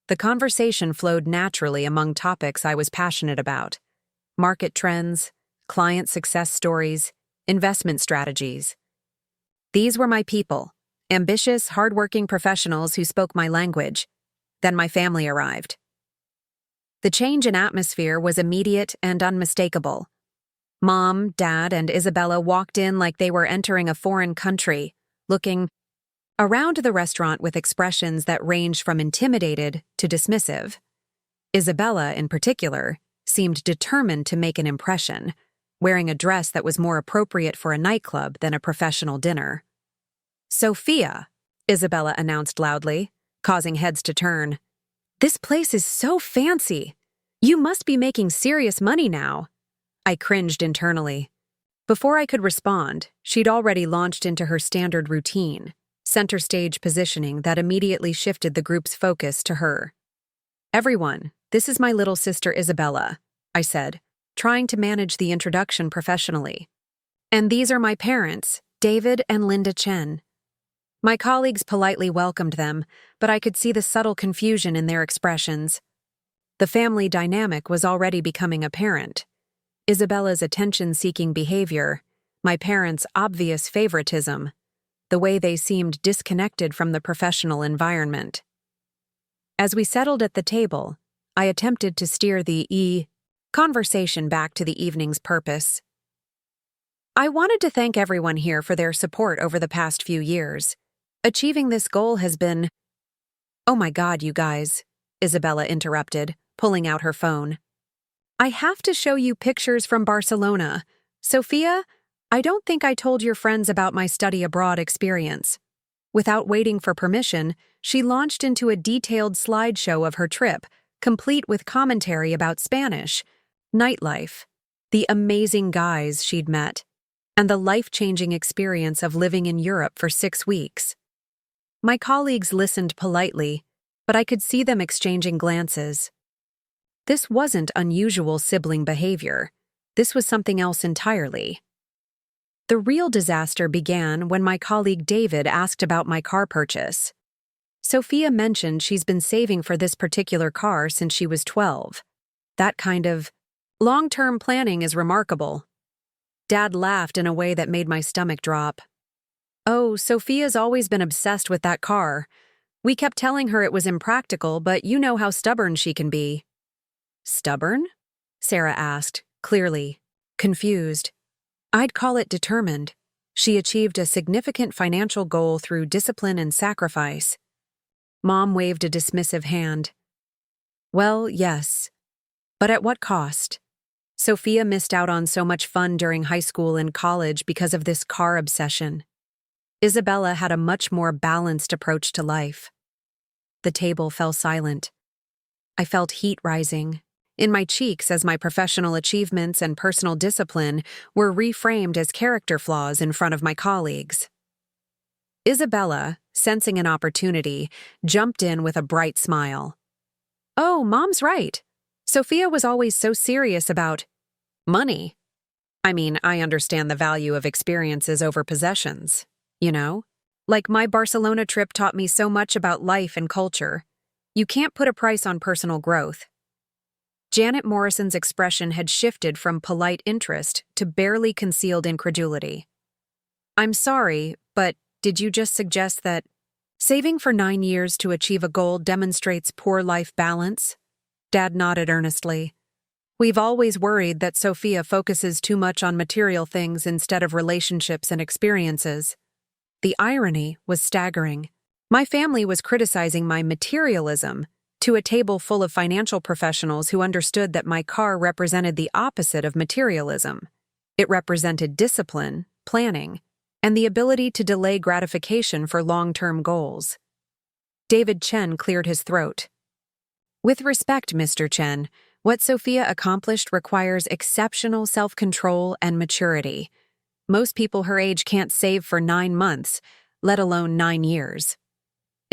The conversation flowed naturally among topics I was passionate about: market trends, client success stories, investment strategies. These were my people, ambitious, hardworking professionals who spoke my language. Then my family arrived. The change in atmosphere was immediate and unmistakable. Mom, Dad, and Isabella walked in like they were entering a foreign country, looking around the restaurant with expressions that ranged from intimidated to dismissive. Isabella, in particular, seemed determined to make an impression, wearing a dress that was more appropriate for a nightclub than a professional dinner. "Sophia," Isabella announced loudly, causing heads to turn. "This place is so fancy. You must be making serious money now." I cringed internally. Before I could respond, she'd already launched into her standard routine, center stage positioning that immediately shifted the group's focus to her. "Everyone, this is my little sister Isabella," I said, trying to manage the introduction professionally. "And these are my parents, David and Linda Chen." My colleagues politely welcomed them, but I could see the subtle confusion in their expressions. The family dynamic was already becoming apparent. Isabella's attention-seeking behavior, my parents' obvious favoritism, the way they seemed disconnected from the professional environment. As we settled at the table, I attempted to steer the conversation back to the evening's purpose. "I wanted to thank everyone here for their support over the past few years. Achieving this goal has been—" "Oh my God, you guys," Isabella interrupted, pulling out her phone. "I have to show you pictures from Barcelona. Sophia, I don't think I told your friends about my study abroad experience." Without waiting for permission, she launched into a detailed slideshow of her trip, complete with commentary about Spanish, nightlife, the amazing guys she'd met, and the life-changing experience of living in Europe for 6 weeks. My colleagues listened politely, but I could see them exchanging glances. This wasn't unusual sibling behavior. This was something else entirely. The real disaster began when my colleague David asked about my car purchase. Sophia mentioned she's been saving for this particular car since she was 12. That kind of long-term planning is remarkable. Dad laughed in a way that made my stomach drop. "Oh, Sophia's always been obsessed with that car. We kept telling her it was impractical, but you know how stubborn she can be." "Stubborn?" Sarah asked, clearly confused. I'd call it determined. She achieved a significant financial goal through discipline and sacrifice. Mom waved a dismissive hand. "Well, yes. But at what cost? Sophia missed out on so much fun during high school and college because of this car obsession." Isabella had a much more balanced approach to life. The table fell silent. I felt heat rising in my cheeks as my professional achievements and personal discipline were reframed as character flaws in front of my colleagues. Isabella, sensing an opportunity, jumped in with a bright smile. "Oh, Mom's right. Sophia was always so serious about money. I mean, I understand the value of experiences over possessions. You know? Like my Barcelona trip taught me so much about life and culture. You can't put a price on personal growth." Janet Morrison's expression had shifted from polite interest to barely concealed incredulity. "I'm sorry, but did you just suggest that saving for 9 years to achieve a goal demonstrates poor life balance?" Dad nodded earnestly. "We've always worried that Sophia focuses too much on material things instead of relationships and experiences." The irony was staggering. My family was criticizing my materialism to a table full of financial professionals who understood that my car represented the opposite of materialism. It represented discipline, planning, and the ability to delay gratification for long-term goals. David Chen cleared his throat. With respect, Mr. Chen, what Sophia accomplished requires exceptional self-control and maturity. Most people her age can't save for 9 months, let alone 9 years.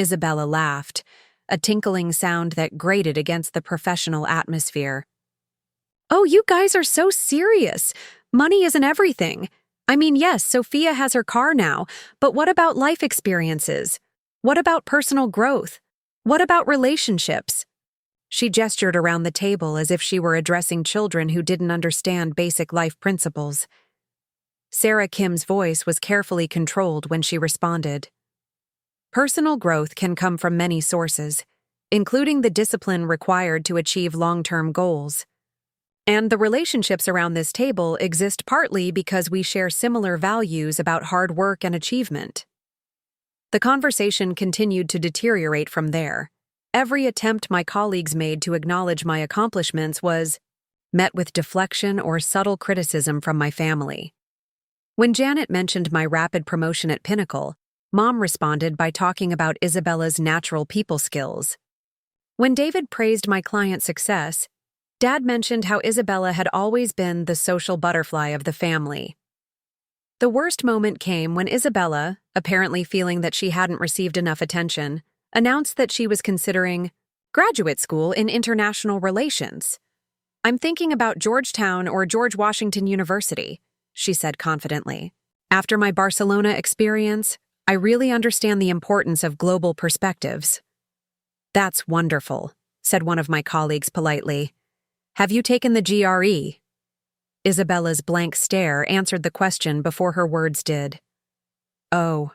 Isabella laughed, a tinkling sound that grated against the professional atmosphere. Oh, you guys are so serious. Money isn't everything. I mean, yes, Sophia has her car now, but what about life experiences? What about personal growth? What about relationships? She gestured around the table as if she were addressing children who didn't understand basic life principles. Sarah Kim's voice was carefully controlled when she responded. Personal growth can come from many sources, including the discipline required to achieve long-term goals. And the relationships around this table exist partly because we share similar values about hard work and achievement. The conversation continued to deteriorate from there. Every attempt my colleagues made to acknowledge my accomplishments was met with deflection or subtle criticism from my family. When Janet mentioned my rapid promotion at Pinnacle, Mom responded by talking about Isabella's natural people skills. When David praised my client's success, Dad mentioned how Isabella had always been the social butterfly of the family. The worst moment came when Isabella, apparently feeling that she hadn't received enough attention, announced that she was considering graduate school in international relations. I'm thinking about Georgetown or George Washington University, she said confidently. After my Barcelona experience, I really understand the importance of global perspectives. That's wonderful, said one of my colleagues politely. Have you taken the GRE? Isabella's blank stare answered the question before her words did. Oh,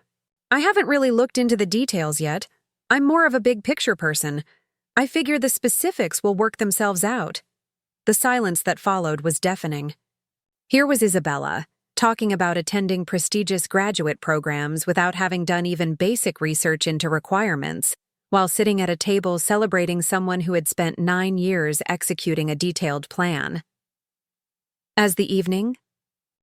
I haven't really looked into the details yet. I'm more of a big picture person. I figure the specifics will work themselves out. The silence that followed was deafening. Here was Isabella, talking about attending prestigious graduate programs without having done even basic research into requirements, while sitting at a table celebrating someone who had spent 9 years executing a detailed plan. As the evening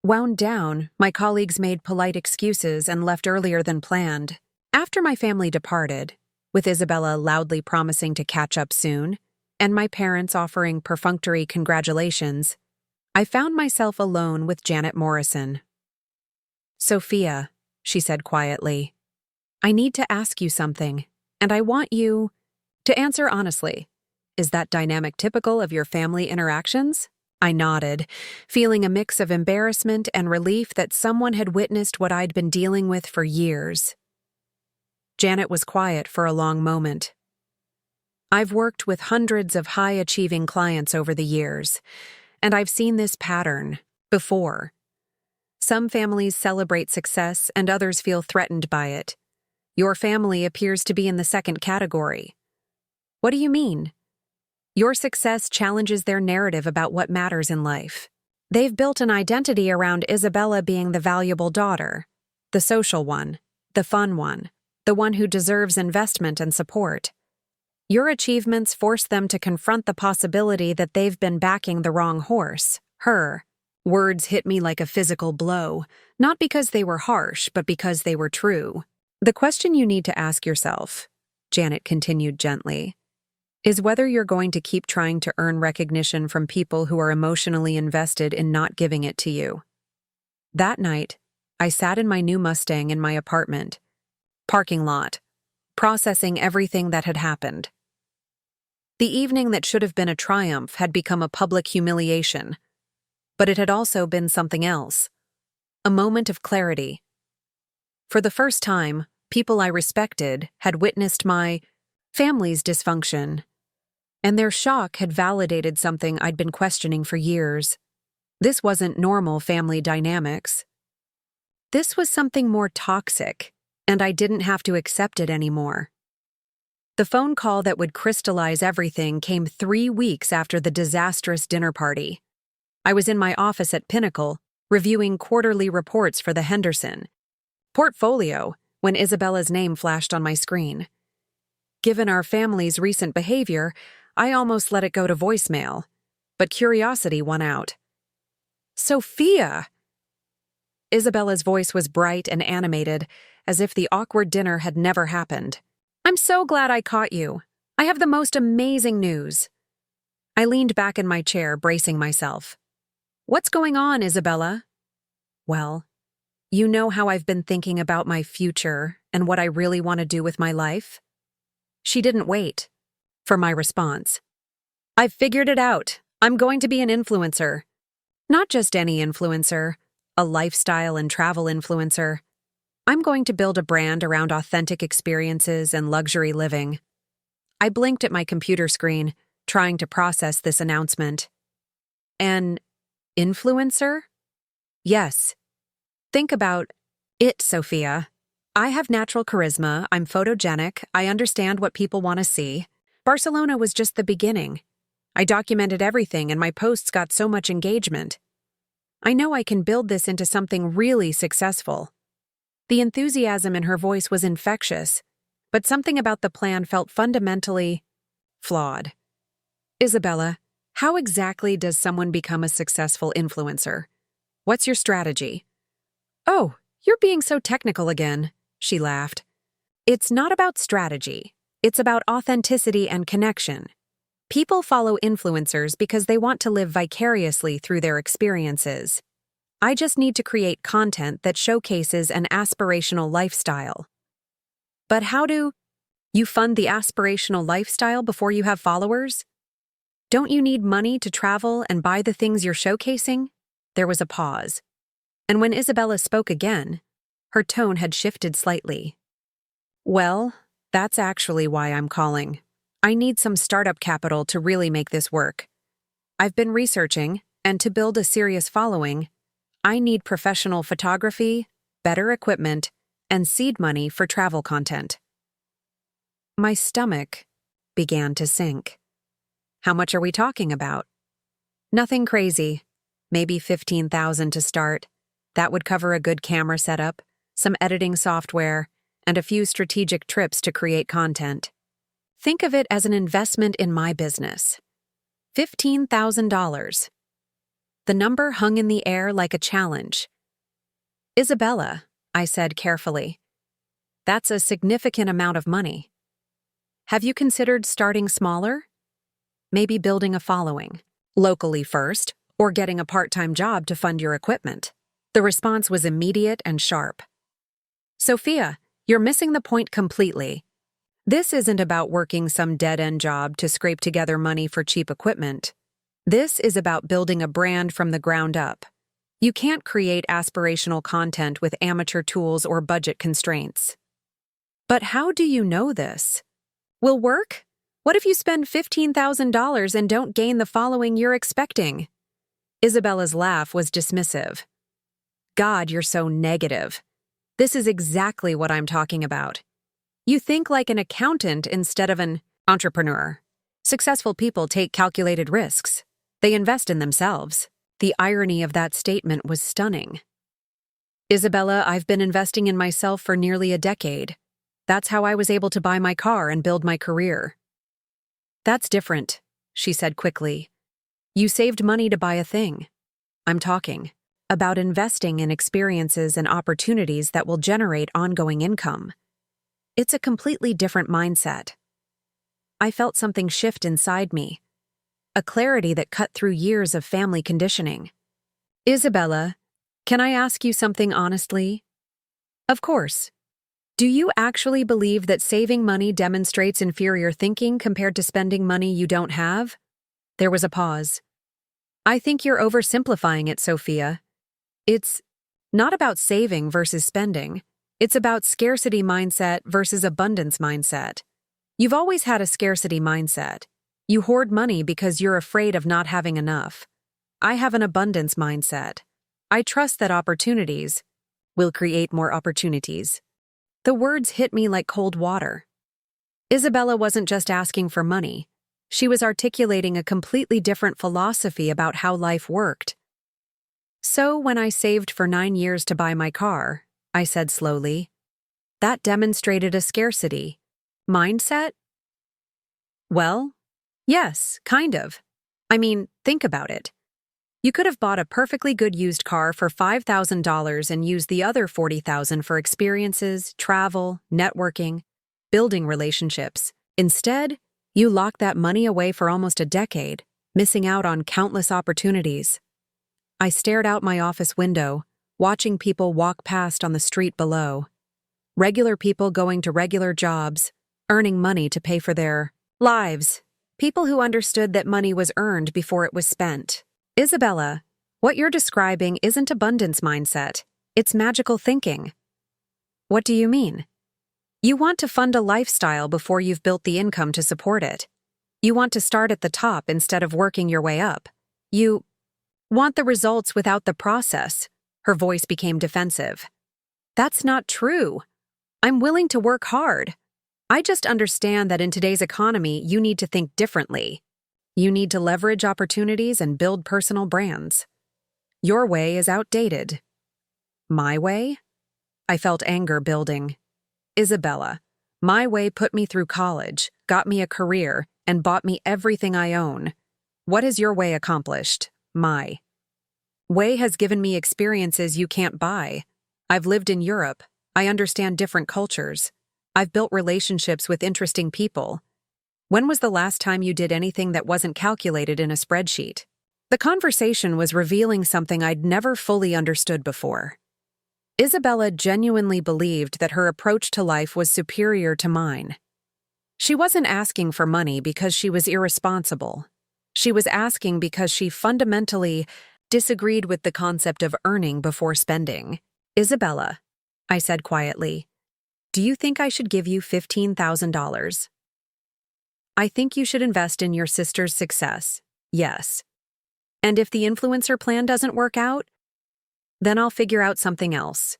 wound down, my colleagues made polite excuses and left earlier than planned. After my family departed, with Isabella loudly promising to catch up soon, and my parents offering perfunctory congratulations, I found myself alone with Janet Morrison. Sophia, she said quietly, I need to ask you something, and I want you to answer honestly. Is that dynamic typical of your family interactions? I nodded, feeling a mix of embarrassment and relief that someone had witnessed what I'd been dealing with for years. Janet was quiet for a long moment. I've worked with hundreds of high-achieving clients over the years, and I've seen this pattern before. Some families celebrate success and others feel threatened by it. Your family appears to be in the second category. What do you mean? Your success challenges their narrative about what matters in life. They've built an identity around Isabella being the valuable daughter, the social one, the fun one, the one who deserves investment and support. Your achievements force them to confront the possibility that they've been backing the wrong horse, her. Words hit me like a physical blow, not because they were harsh, but because they were true. The question you need to ask yourself, Janet continued gently, is whether you're going to keep trying to earn recognition from people who are emotionally invested in not giving it to you. That night, I sat in my new Mustang in my apartment, parking lot, processing everything that had happened. The evening that should have been a triumph had become a public humiliation, but it had also been something else, a moment of clarity. For the first time, people I respected had witnessed my family's dysfunction, and their shock had validated something I'd been questioning for years. This wasn't normal family dynamics. This was something more toxic, and I didn't have to accept it anymore. The phone call that would crystallize everything came 3 weeks after the disastrous dinner party. I was in my office at Pinnacle, reviewing quarterly reports for the Henderson portfolio when Isabella's name flashed on my screen. Given our family's recent behavior, I almost let it go to voicemail, but curiosity won out. Sophia! Isabella's voice was bright and animated, as if the awkward dinner had never happened. I'm so glad I caught you. I have the most amazing news. I leaned back in my chair, bracing myself. What's going on, Isabella? Well, you know how I've been thinking about my future and what I really want to do with my life? She didn't wait for my response. I've figured it out. I'm going to be an influencer. Not just any influencer, a lifestyle and travel influencer. I'm going to build a brand around authentic experiences and luxury living. I blinked at my computer screen, trying to process this announcement. An influencer? Yes. Think about it, Sophia. I have natural charisma, I'm photogenic, I understand what people want to see. Barcelona was just the beginning. I documented everything and my posts got so much engagement. I know I can build this into something really successful. The enthusiasm in her voice was infectious, but something about the plan felt fundamentally flawed. Isabella, how exactly does someone become a successful influencer? What's your strategy? Oh, you're being so technical again, she laughed. It's not about strategy. It's about authenticity and connection. People follow influencers because they want to live vicariously through their experiences. I just need to create content that showcases an aspirational lifestyle. But how do you fund the aspirational lifestyle before you have followers? Don't you need money to travel and buy the things you're showcasing? There was a pause. And when Isabella spoke again, her tone had shifted slightly. Well, that's actually why I'm calling. I need some startup capital to really make this work. I've been researching, and to build a serious following, I need professional photography, better equipment, and seed money for travel content. My stomach began to sink. How much are we talking about? Nothing crazy. Maybe $15,000 to start. That would cover a good camera setup, some editing software, and a few strategic trips to create content. Think of it as an investment in my business. $15,000. The number hung in the air like a challenge. Isabella, I said carefully, that's a significant amount of money. Have you considered starting smaller? Maybe building a following, locally first, or getting a part-time job to fund your equipment. The response was immediate and sharp. Sophia, you're missing the point completely. This isn't about working some dead-end job to scrape together money for cheap equipment. This is about building a brand from the ground up. You can't create aspirational content with amateur tools or budget constraints. But how do you know this? Will work? What if you spend $15,000 and don't gain the following you're expecting? Isabella's laugh was dismissive. God, you're so negative. This is exactly what I'm talking about. You think like an accountant instead of an entrepreneur. Successful people take calculated risks. They invest in themselves. The irony of that statement was stunning. Isabella, I've been investing in myself for nearly a decade. That's how I was able to buy my car and build my career. That's different, she said quickly. You saved money to buy a thing. I'm talking about investing in experiences and opportunities that will generate ongoing income. It's a completely different mindset. I felt something shift inside me, a clarity that cut through years of family conditioning. Isabella, can I ask you something honestly? Of course. Do you actually believe that saving money demonstrates inferior thinking compared to spending money you don't have? There was a pause. I think you're oversimplifying it, Sophia. It's not about saving versus spending. It's about scarcity mindset versus abundance mindset. You've always had a scarcity mindset. You hoard money because you're afraid of not having enough. I have an abundance mindset. I trust that opportunities will create more opportunities. The words hit me like cold water. Isabella wasn't just asking for money. She was articulating a completely different philosophy about how life worked. So when I saved for 9 years to buy my car, I said slowly, That demonstrated a scarcity mindset? Well, yes, kind of. I mean, think about it. You could have bought a perfectly good used car for $5,000 and used the other $40,000 for experiences, travel, networking, building relationships. Instead, you locked that money away for almost a decade, missing out on countless opportunities. I stared out my office window, watching people walk past on the street below. Regular people going to regular jobs, earning money to pay for their lives. People who understood that money was earned before it was spent. Isabella, what you're describing isn't abundance mindset. It's magical thinking. What do you mean? You want to fund a lifestyle before you've built the income to support it. You want to start at the top instead of working your way up. You want the results without the process. Her voice became defensive. That's not true. I'm willing to work hard. I just understand that in today's economy, you need to think differently. You need to leverage opportunities and build personal brands. Your way is outdated. My way? I felt anger building. Isabella, my way put me through college, got me a career, and bought me everything I own. What has your way accomplished? My way has given me experiences you can't buy. I've lived in Europe. I understand different cultures. I've built relationships with interesting people. When was the last time you did anything that wasn't calculated in a spreadsheet? The conversation was revealing something I'd never fully understood before. Isabella genuinely believed that her approach to life was superior to mine. She wasn't asking for money because she was irresponsible. She was asking because she fundamentally disagreed with the concept of earning before spending. Isabella, I said quietly, do you think I should give you $15,000? I think you should invest in your sister's success, yes. And if the influencer plan doesn't work out, then I'll figure out something else.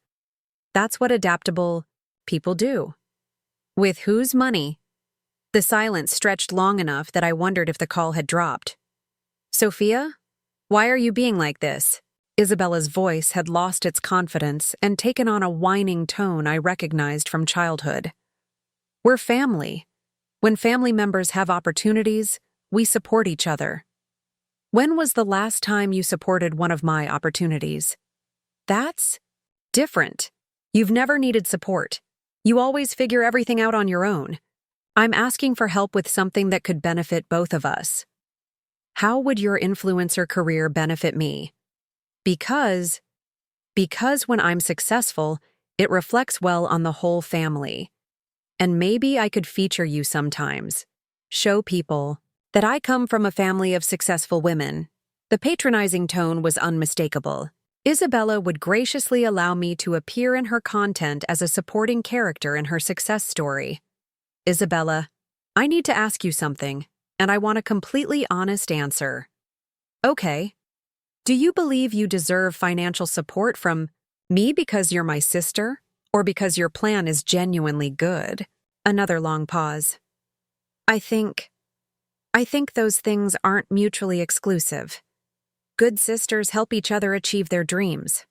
That's what adaptable people do. With whose money? The silence stretched long enough that I wondered if the call had dropped. Sophia, why are you being like this? Isabella's voice had lost its confidence and taken on a whining tone I recognized from childhood. We're family. When family members have opportunities, we support each other. When was the last time you supported one of my opportunities? That's different. You've never needed support. You always figure everything out on your own. I'm asking for help with something that could benefit both of us. How would your influencer career benefit me? Because when I'm successful, it reflects well on the whole family. And maybe I could feature you sometimes. Show people that I come from a family of successful women. The patronizing tone was unmistakable. Isabella would graciously allow me to appear in her content as a supporting character in her success story. Isabella, I need to ask you something, and I want a completely honest answer. Okay. Do you believe you deserve financial support from me because you're my sister, or because your plan is genuinely good? Another long pause. I think those things aren't mutually exclusive. Good sisters help each other achieve their dreams.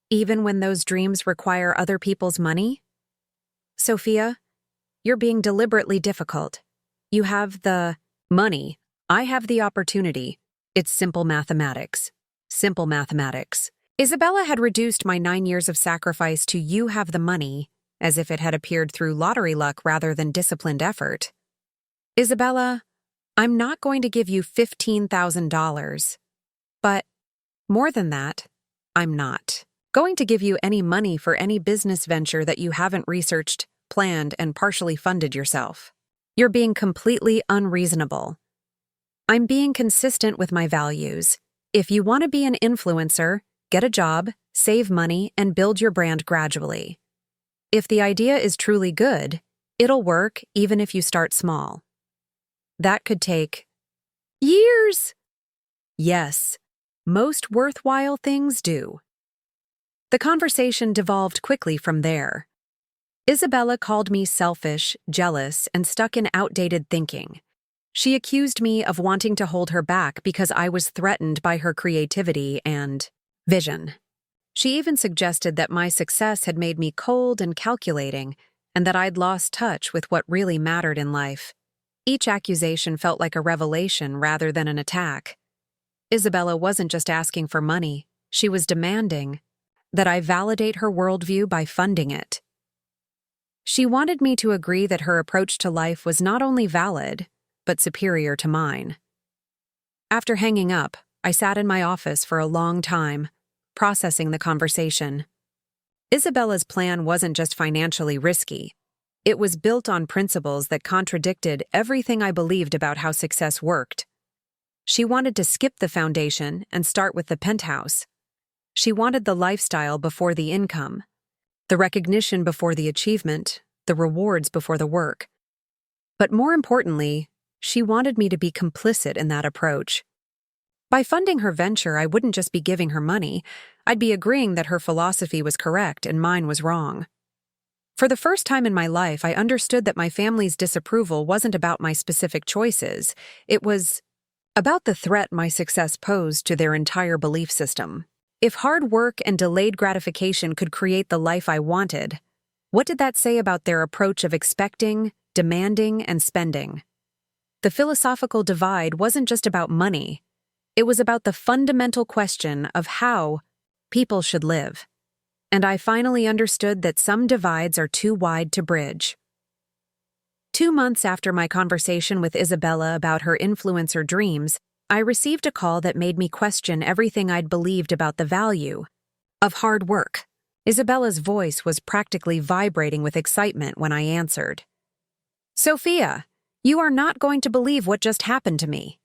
Even when those dreams require other people's money? Sophia, you're being deliberately difficult. You have the money. I have the opportunity. It's simple mathematics. Simple mathematics. Isabella had reduced my 9 years of sacrifice to you have the money, as if it had appeared through lottery luck rather than disciplined effort. Isabella, I'm not going to give you $15,000. But more than that, I'm not going to give you any money for any business venture that you haven't researched, planned, and partially funded yourself. You're being completely unreasonable. I'm being consistent with my values. If you want to be an influencer, get a job, save money, and build your brand gradually. If the idea is truly good, it'll work even if you start small. That could take years. Yes, most worthwhile things do. The conversation devolved quickly from there. Isabella called me selfish, jealous, and stuck in outdated thinking. She accused me of wanting to hold her back because I was threatened by her creativity and vision. She even suggested that my success had made me cold and calculating, and that I'd lost touch with what really mattered in life. Each accusation felt like a revelation rather than an attack. Isabella wasn't just asking for money, she was demanding that I validate her worldview by funding it. She wanted me to agree that her approach to life was not only valid, but superior to mine. After hanging up, I sat in my office for a long time, processing the conversation. Isabella's plan wasn't just financially risky. It was built on principles that contradicted everything I believed about how success worked. She wanted to skip the foundation and start with the penthouse. She wanted the lifestyle before the income, the recognition before the achievement, the rewards before the work. But more importantly, she wanted me to be complicit in that approach. By funding her venture, I wouldn't just be giving her money, I'd be agreeing that her philosophy was correct and mine was wrong. For the first time in my life, I understood that my family's disapproval wasn't about my specific choices. It was about the threat my success posed to their entire belief system. If hard work and delayed gratification could create the life I wanted, what did that say about their approach of expecting, demanding, and spending? The philosophical divide wasn't just about money. It was about the fundamental question of how people should live. And I finally understood that some divides are too wide to bridge. 2 months after my conversation with Isabella about her influencer dreams, I received a call that made me question everything I'd believed about the value of hard work. Isabella's voice was practically vibrating with excitement when I answered. "Sophia, you are not going to believe what just happened to me."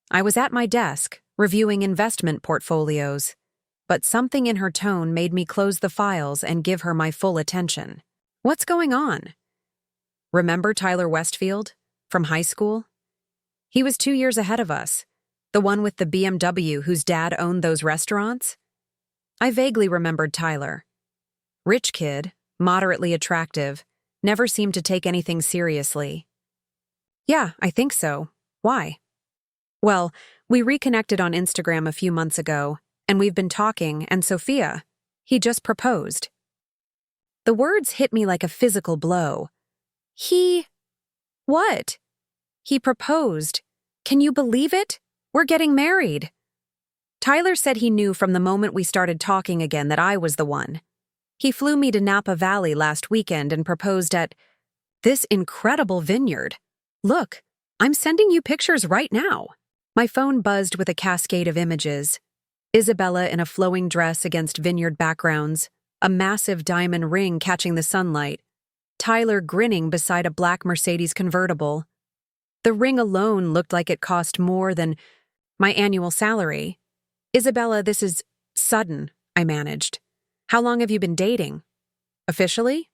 I was at my desk, reviewing investment portfolios, but something in her tone made me close the files and give her my full attention. "What's going on?" "Remember Tyler Westfield from high school? He was 2 years ahead of us, the one with the BMW whose dad owned those restaurants?" I vaguely remembered Tyler. Rich kid, moderately attractive, never seemed to take anything seriously. "Yeah, I think so. Why?" "Well, we reconnected on Instagram a few months ago, and we've been talking, and Sophia, he just proposed." The words hit me like a physical blow. What? He proposed. Can you believe it? We're getting married. Tyler said he knew from the moment we started talking again that I was the one. He flew me to Napa Valley last weekend and proposed at this incredible vineyard. "Look, I'm sending you pictures right now." My phone buzzed with a cascade of images. Isabella in a flowing dress against vineyard backgrounds, a massive diamond ring catching the sunlight, Tyler grinning beside a black Mercedes convertible. The ring alone looked like it cost more than my annual salary. "Isabella, this is sudden," I managed. "How long have you been dating?" "Officially?"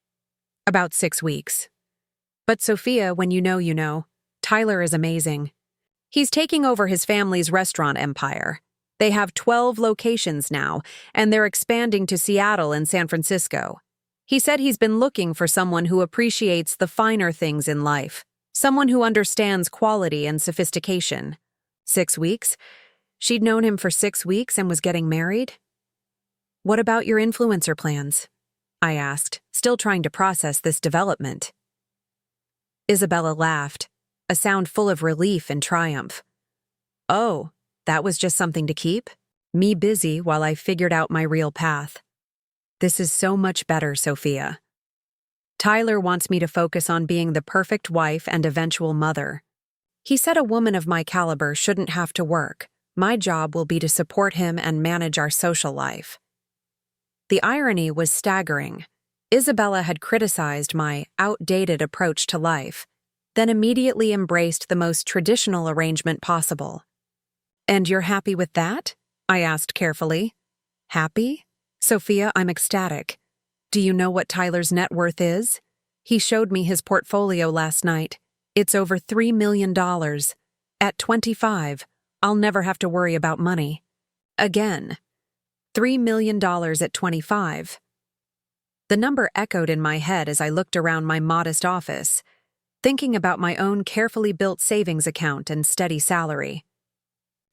"About 6 weeks. But Sophia, when you know, Tyler is amazing. He's taking over his family's restaurant empire. They have 12 locations now, and they're expanding to Seattle and San Francisco. He said he's been looking for someone who appreciates the finer things in life, someone who understands quality and sophistication." 6 weeks? She'd known him for 6 weeks and was getting married? "What about your influencer plans?" I asked, still trying to process this development. Isabella laughed, a sound full of relief and triumph. "Oh, that was just something to keep? Me busy while I figured out my real path. This is so much better, Sophia. Tyler wants me to focus on being the perfect wife and eventual mother. He said a woman of my caliber shouldn't have to work. My job will be to support him and manage our social life." The irony was staggering. Isabella had criticized my outdated approach to life, then immediately embraced the most traditional arrangement possible. "And you're happy with that?" I asked carefully. "Happy? Sophia, I'm ecstatic. Do you know what Tyler's net worth is? He showed me his portfolio last night. It's over $3 million. At 25, I'll never have to worry about money. Again, $3 million at 25. The number echoed in my head as I looked around my modest office, thinking about my own carefully built savings account and steady salary.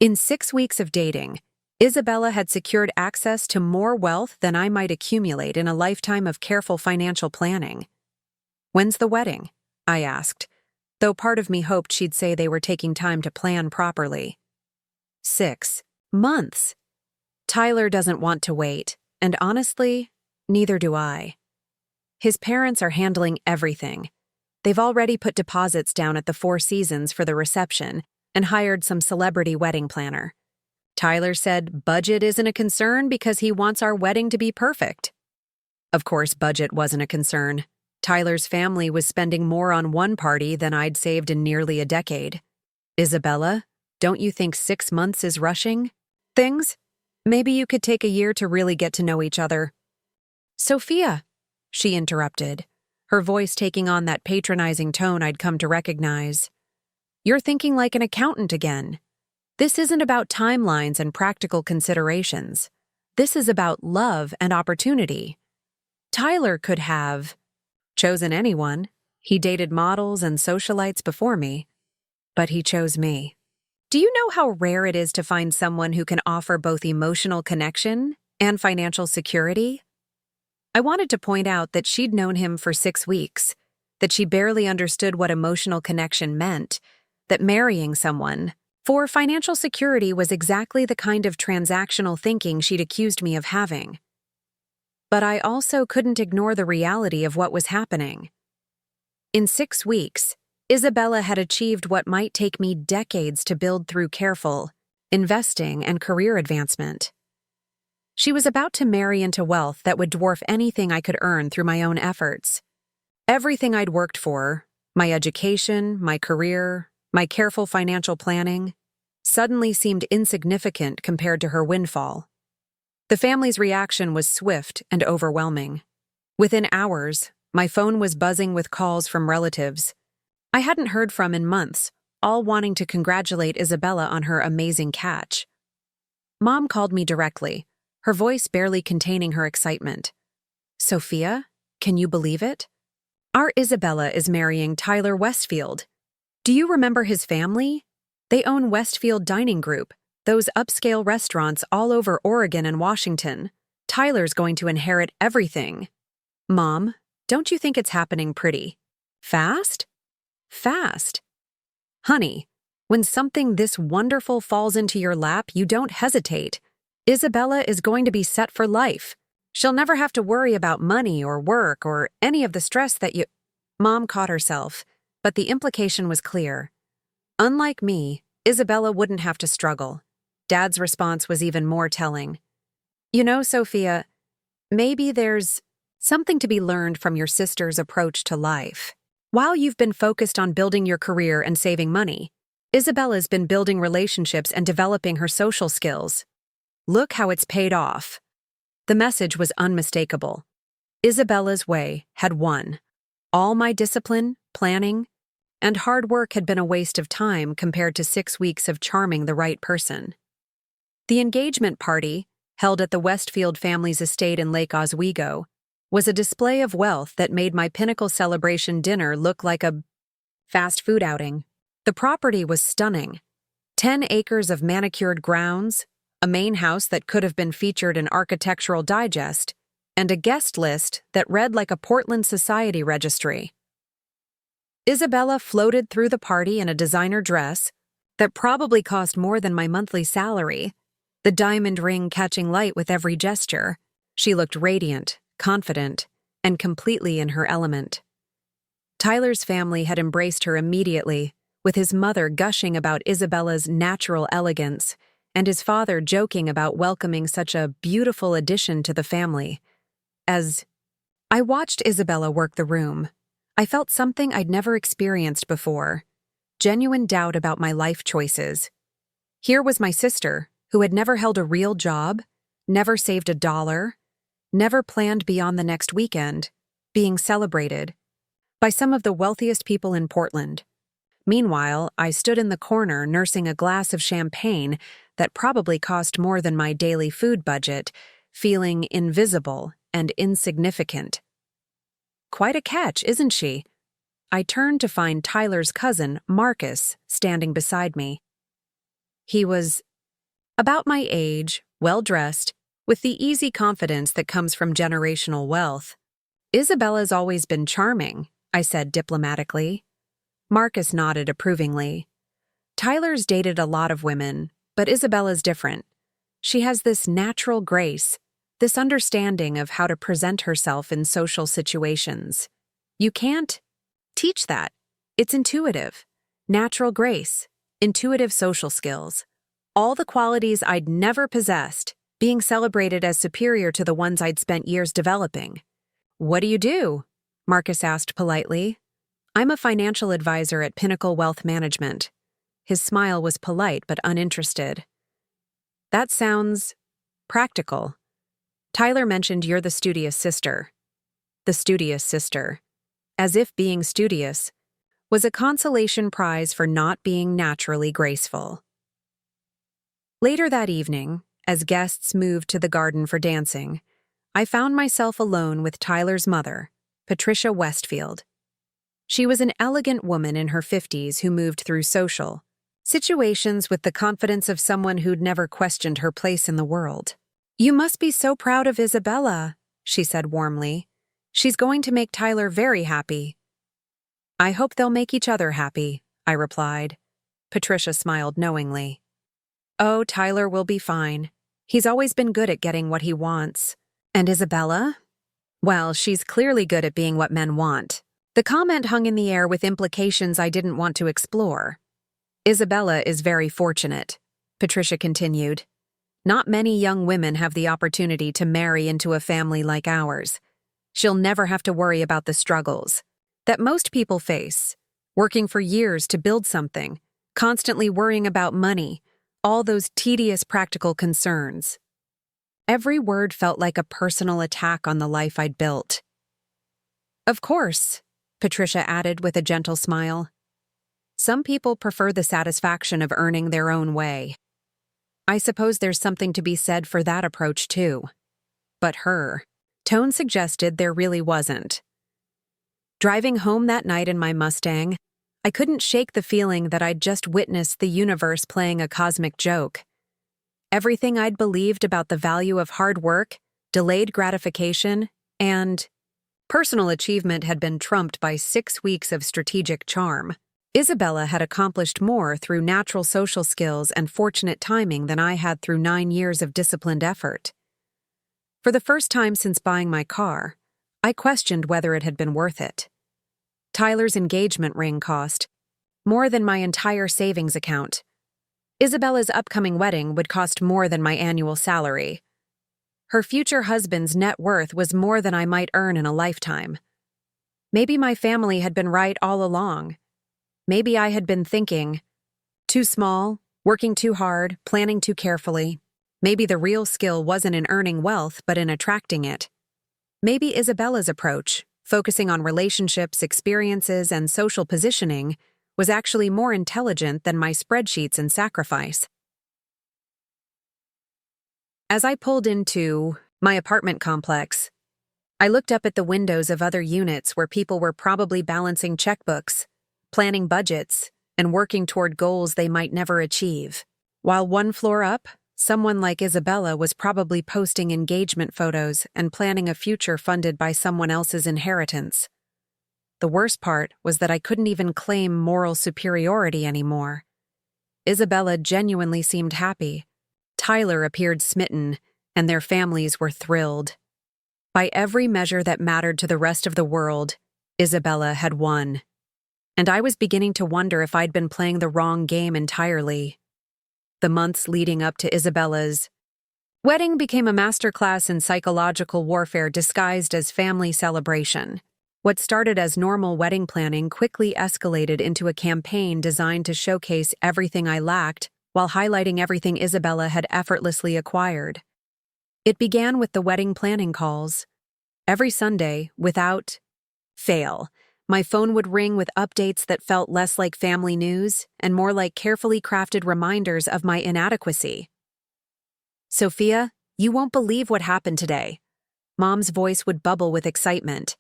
In 6 weeks of dating, Isabella had secured access to more wealth than I might accumulate in a lifetime of careful financial planning. "When's the wedding?" I asked, though part of me hoped she'd say they were taking time to plan properly. 6 months. Tyler doesn't want to wait, and honestly, neither do I. His parents are handling everything. They've already put deposits down at the Four Seasons for the reception and hired some celebrity wedding planner. Tyler said budget isn't a concern because he wants our wedding to be perfect. Of course, budget wasn't a concern. Tyler's family was spending more on one party than I'd saved in nearly a decade. "Isabella, don't you think 6 months is rushing things? Maybe you could take a year to really get to know each other." "Sophia," she interrupted, her voice taking on that patronizing tone I'd come to recognize. "You're thinking like an accountant again. This isn't about timelines and practical considerations. This is about love and opportunity. Tyler could have chosen anyone. He dated models and socialites before me. But he chose me. Do you know how rare it is to find someone who can offer both emotional connection and financial security?" I wanted to point out that she'd known him for 6 weeks, that she barely understood what emotional connection meant, that marrying someone for financial security was exactly the kind of transactional thinking she'd accused me of having. But I also couldn't ignore the reality of what was happening. In 6 weeks, Isabella had achieved what might take me decades to build through careful investing and career advancement. She was about to marry into wealth that would dwarf anything I could earn through my own efforts. Everything I'd worked for, my education, my career, my careful financial planning, suddenly seemed insignificant compared to her windfall. The family's reaction was swift and overwhelming. Within hours, my phone was buzzing with calls from relatives I hadn't heard from in months, all wanting to congratulate Isabella on her amazing catch. Mom called me directly, her voice barely containing her excitement. "Sophia, can you believe it? Our Isabella is marrying Tyler Westfield. Do you remember his family? They own Westfield Dining Group, those upscale restaurants all over Oregon and Washington. Tyler's going to inherit everything." "Mom, don't you think it's happening pretty fast?" "Fast? Honey, when something this wonderful falls into your lap, you don't hesitate. Isabella is going to be set for life. She'll never have to worry about money or work or any of the stress that you—" Mom caught herself, but the implication was clear. Unlike me, Isabella wouldn't have to struggle. Dad's response was even more telling. "You know, Sophia, maybe there's something to be learned from your sister's approach to life. While you've been focused on building your career and saving money, Isabella's been building relationships and developing her social skills. Look how it's paid off." The message was unmistakable. Isabella's way had won. All my discipline, planning, and hard work had been a waste of time compared to 6 weeks of charming the right person. The engagement party, held at the Westfield family's estate in Lake Oswego, was a display of wealth that made my pinnacle celebration dinner look like a fast food outing. The property was stunning. 10 acres of manicured grounds, a main house that could have been featured in Architectural Digest, and a guest list that read like a Portland Society registry. Isabella floated through the party in a designer dress that probably cost more than my monthly salary, the diamond ring catching light with every gesture. She looked radiant, confident, and completely in her element. Tyler's family had embraced her immediately, with his mother gushing about Isabella's natural elegance and his father joking about welcoming such a beautiful addition to the family. As I watched Isabella work the room, I felt something I'd never experienced before, genuine doubt about my life choices. Here was my sister, who had never held a real job, never saved a dollar, never planned beyond the next weekend, being celebrated by some of the wealthiest people in Portland. Meanwhile, I stood in the corner nursing a glass of champagne that probably cost more than my daily food budget, feeling invisible and insignificant. Quite a catch, isn't she? I turned to find Tyler's cousin, Marcus, standing beside me. He was About my age, well-dressed, with the easy confidence that comes from generational wealth. Isabella's always been charming, I said diplomatically. Marcus nodded approvingly. Tyler's dated a lot of women, but Isabella's different. She has this natural grace, this understanding of how to present herself in social situations. You can't teach that. It's intuitive. Natural grace, intuitive social skills. All the qualities I'd never possessed, being celebrated as superior to the ones I'd spent years developing. "What do you do?" Marcus asked politely. "I'm a financial advisor at Pinnacle Wealth Management." His smile was polite but uninterested. "That sounds practical. Tyler mentioned you're the studious sister." The studious sister. As if being studious was a consolation prize for not being naturally graceful. Later that evening, as guests moved to the garden for dancing, I found myself alone with Tyler's mother, Patricia Westfield. She was an elegant woman in her 50s who moved through social situations with the confidence of someone who'd never questioned her place in the world. "You must be so proud of Isabella," she said warmly. "She's going to make Tyler very happy." "I hope they'll make each other happy," I replied. Patricia smiled knowingly. "Oh, Tyler will be fine. He's always been good at getting what he wants. And Isabella? Well, she's clearly good at being what men want." The comment hung in the air with implications I didn't want to explore. "Isabella is very fortunate," Patricia continued. "Not many young women have the opportunity to marry into a family like ours. She'll never have to worry about the struggles that most people face, working for years to build something, constantly worrying about money, all those tedious practical concerns." Every word felt like a personal attack on the life I'd built. "Of course," Patricia added with a gentle smile. "Some people prefer the satisfaction of earning their own way. I suppose there's something to be said for that approach too. But her tone suggested there really wasn't." Driving home that night in my Mustang, I couldn't shake the feeling that I'd just witnessed the universe playing a cosmic joke. Everything I'd believed about the value of hard work, delayed gratification, and personal achievement had been trumped by 6 weeks of strategic charm. Isabella had accomplished more through natural social skills and fortunate timing than I had through 9 years of disciplined effort. For the first time since buying my car, I questioned whether it had been worth it. Tyler's engagement ring cost more than my entire savings account. Isabella's upcoming wedding would cost more than my annual salary. Her future husband's net worth was more than I might earn in a lifetime. Maybe my family had been right all along. Maybe I had been thinking, too small, working too hard, planning too carefully. Maybe the real skill wasn't in earning wealth, but in attracting it. Maybe Isabella's approach, focusing on relationships, experiences, and social positioning, was actually more intelligent than my spreadsheets and sacrifice. As I pulled into my apartment complex, I looked up at the windows of other units where people were probably balancing checkbooks, planning budgets, and working toward goals they might never achieve. While one floor up, someone like Isabella was probably posting engagement photos and planning a future funded by someone else's inheritance. The worst part was that I couldn't even claim moral superiority anymore. Isabella genuinely seemed happy. Tyler appeared smitten, and their families were thrilled. By every measure that mattered to the rest of the world, Isabella had won. And I was beginning to wonder if I'd been playing the wrong game entirely. The months leading up to Isabella's wedding became a masterclass in psychological warfare disguised as family celebration. What started as normal wedding planning quickly escalated into a campaign designed to showcase everything I lacked while highlighting everything Isabella had effortlessly acquired. It began with the wedding planning calls. Every Sunday, without fail, my phone would ring with updates that felt less like family news and more like carefully crafted reminders of my inadequacy. "Sophia, you won't believe what happened today." Mom's voice would bubble with excitement.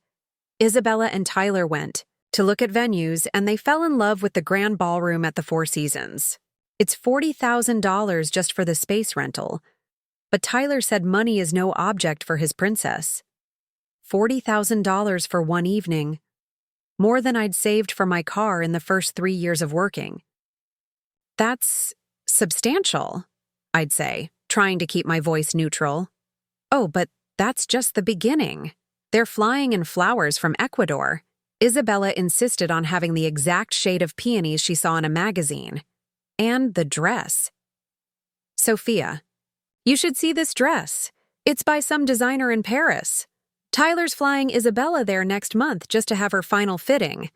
Isabella and Tyler went to look at venues, and they fell in love with the grand ballroom at the Four Seasons. It's $40,000 just for the space rental. But Tyler said money is no object for his princess. $40,000 for one evening. More than I'd saved for my car in the first 3 years of working. That's substantial, I'd say, trying to keep my voice neutral. Oh, but that's just the beginning. They're flying in flowers from Ecuador. Isabella insisted on having the exact shade of peonies she saw in a magazine. And the dress. Sophia, you should see this dress. It's by some designer in Paris. Tyler's flying Isabella there next month just to have her final fitting.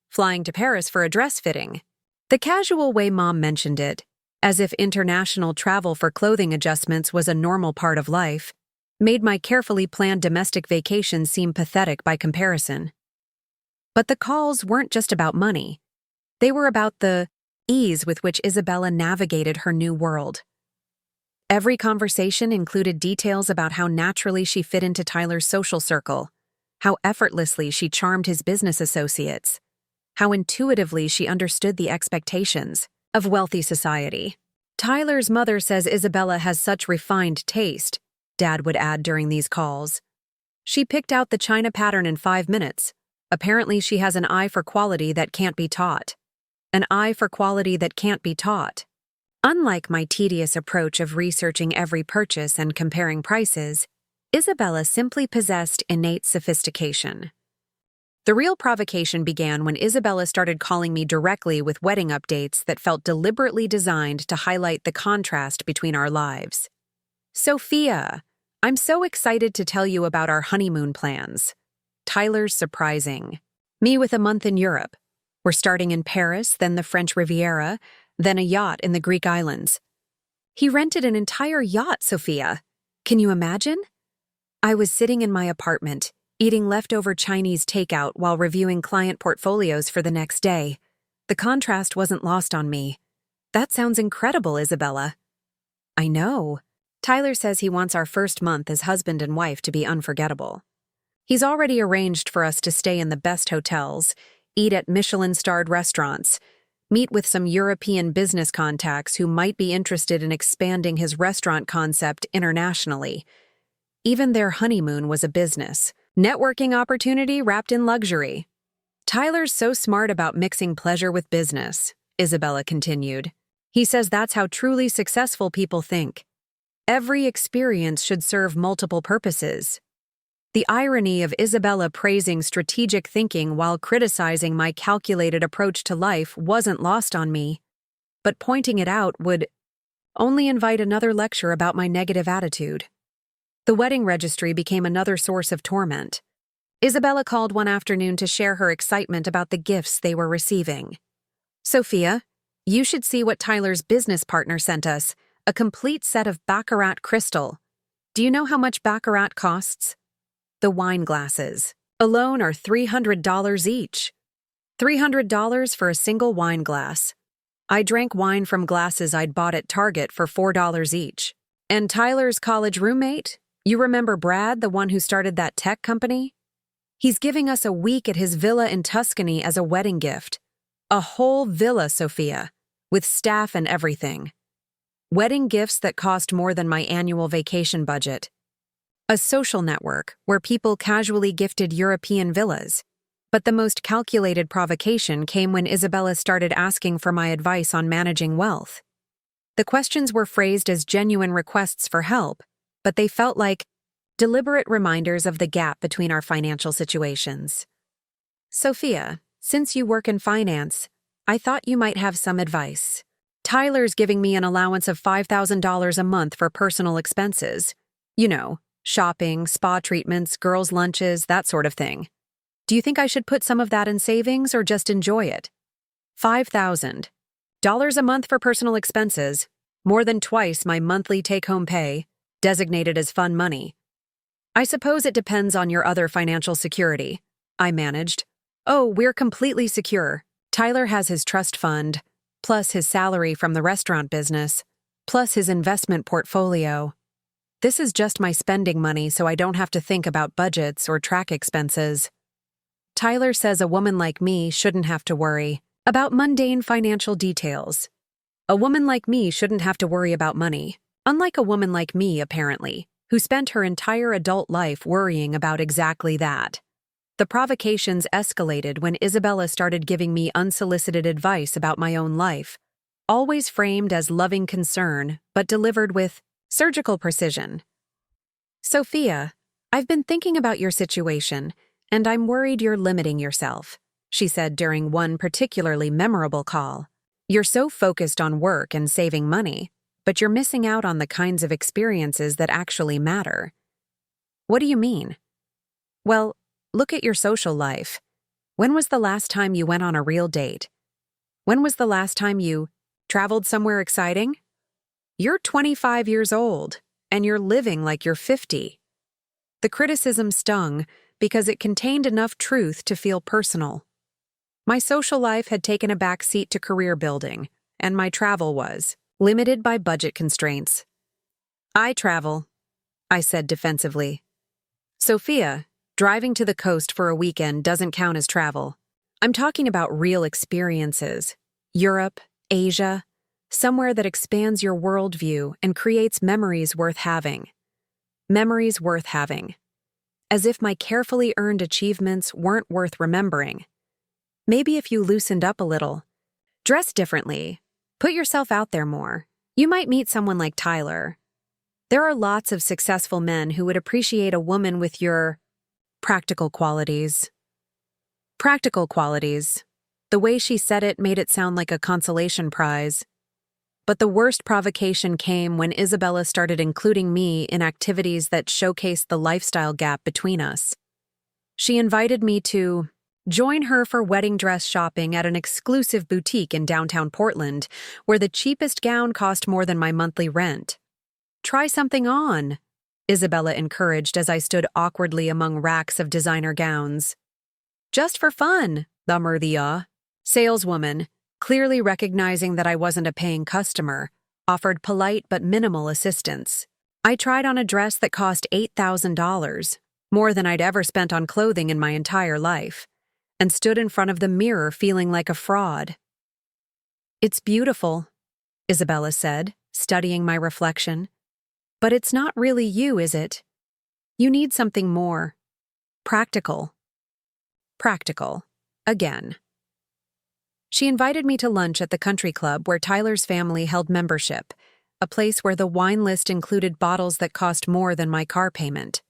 Flying to Paris for a dress fitting. The casual way Mom mentioned it, as if international travel for clothing adjustments was a normal part of life, made my carefully planned domestic vacation seem pathetic by comparison. But the calls weren't just about money. They were about the ease with which Isabella navigated her new world. Every conversation included details about how naturally she fit into Tyler's social circle, how effortlessly she charmed his business associates, how intuitively she understood the expectations of wealthy society. Tyler's mother says Isabella has such refined taste, Dad would add during these calls. She picked out the china pattern in 5 minutes. Apparently she has an eye for quality that can't be taught. An eye for quality that can't be taught. Unlike my tedious approach of researching every purchase and comparing prices, Isabella simply possessed innate sophistication. The real provocation began when Isabella started calling me directly with wedding updates that felt deliberately designed to highlight the contrast between our lives. Sophia, I'm so excited to tell you about our honeymoon plans. Tyler's surprising. Me with a month in Europe. We're starting in Paris, then the French Riviera, then a yacht in the Greek islands. He rented an entire yacht, Sophia. Can you imagine? I was sitting in my apartment, eating leftover Chinese takeout while reviewing client portfolios for the next day. The contrast wasn't lost on me. That sounds incredible, Isabella. I know. Tyler says he wants our first month as husband and wife to be unforgettable. He's already arranged for us to stay in the best hotels, eat at Michelin-starred restaurants, meet with some European business contacts who might be interested in expanding his restaurant concept internationally. Even their honeymoon was a business. Networking opportunity wrapped in luxury. Tyler's so smart about mixing pleasure with business, Isabella continued. He says that's how truly successful people think. Every experience should serve multiple purposes. The irony of Isabella praising strategic thinking while criticizing my calculated approach to life wasn't lost on me, but pointing it out would only invite another lecture about my negative attitude. The wedding registry became another source of torment. Isabella called one afternoon to share her excitement about the gifts they were receiving. Sophia, you should see what Tyler's business partner sent us, a complete set of Baccarat crystal. Do you know how much Baccarat costs? The wine glasses alone are $300 each. $300 for a single wine glass. I drank wine from glasses I'd bought at Target for $4 each. And Tyler's college roommate? You remember Brad, the one who started that tech company? He's giving us a week at his villa in Tuscany as a wedding gift. A whole villa, Sophia, with staff and everything. Wedding gifts that cost more than my annual vacation budget. A social network where people casually gifted European villas. But the most calculated provocation came when Isabella started asking for my advice on managing wealth. The questions were phrased as genuine requests for help, but they felt like deliberate reminders of the gap between our financial situations. Sophia, since you work in finance, I thought you might have some advice. Tyler's giving me an allowance of $5,000 a month for personal expenses. You know, shopping, spa treatments, girls' lunches, that sort of thing. Do you think I should put some of that in savings or just enjoy it? $5,000 a month for personal expenses, more than twice my monthly take-home pay, designated as fun money. I suppose it depends on your other financial security, I managed. Oh, we're completely secure. Tyler has his trust fund, plus his salary from the restaurant business, plus his investment portfolio. This is just my spending money so I don't have to think about budgets or track expenses. Tyler says a woman like me shouldn't have to worry about mundane financial details. A woman like me shouldn't have to worry about money. Unlike a woman like me, apparently, who spent her entire adult life worrying about exactly that. The provocations escalated when Isabella started giving me unsolicited advice about my own life, always framed as loving concern, but delivered with surgical precision. "Sophia, I've been thinking about your situation, and I'm worried you're limiting yourself," she said during one particularly memorable call. "You're so focused on work and saving money, but you're missing out on the kinds of experiences that actually matter." "What do you mean?" "Well, look at your social life. When was the last time you went on a real date? When was the last time you traveled somewhere exciting? You're 25 years old, and you're living like you're 50. The criticism stung because it contained enough truth to feel personal. My social life had taken a back seat to career building, and my travel was limited by budget constraints. "I travel," I said defensively. "Sophia, driving to the coast for a weekend doesn't count as travel. I'm talking about real experiences. Europe, Asia, somewhere that expands your worldview and creates memories worth having. Memories worth having. As if my carefully earned achievements weren't worth remembering. Maybe if you loosened up a little, dress differently, put yourself out there more, you might meet someone like Tyler. There are lots of successful men who would appreciate a woman with your practical qualities." Practical qualities. The way she said it made it sound like a consolation prize. But the worst provocation came when Isabella started including me in activities that showcased the lifestyle gap between us. She invited me to join her for wedding dress shopping at an exclusive boutique in downtown Portland, where the cheapest gown cost more than my monthly rent. "Try something on," Isabella encouraged as I stood awkwardly among racks of designer gowns. "Just for fun," the Murthia saleswoman, clearly recognizing that I wasn't a paying customer, offered polite but minimal assistance. I tried on a dress that cost $8,000, more than I'd ever spent on clothing in my entire life, and stood in front of the mirror feeling like a fraud. "It's beautiful," Isabella said, studying my reflection. "But it's not really you, is it? You need something more practical." Practical. Again. She invited me to lunch at the country club where Tyler's family held membership, a place where the wine list included bottles that cost more than my car payment.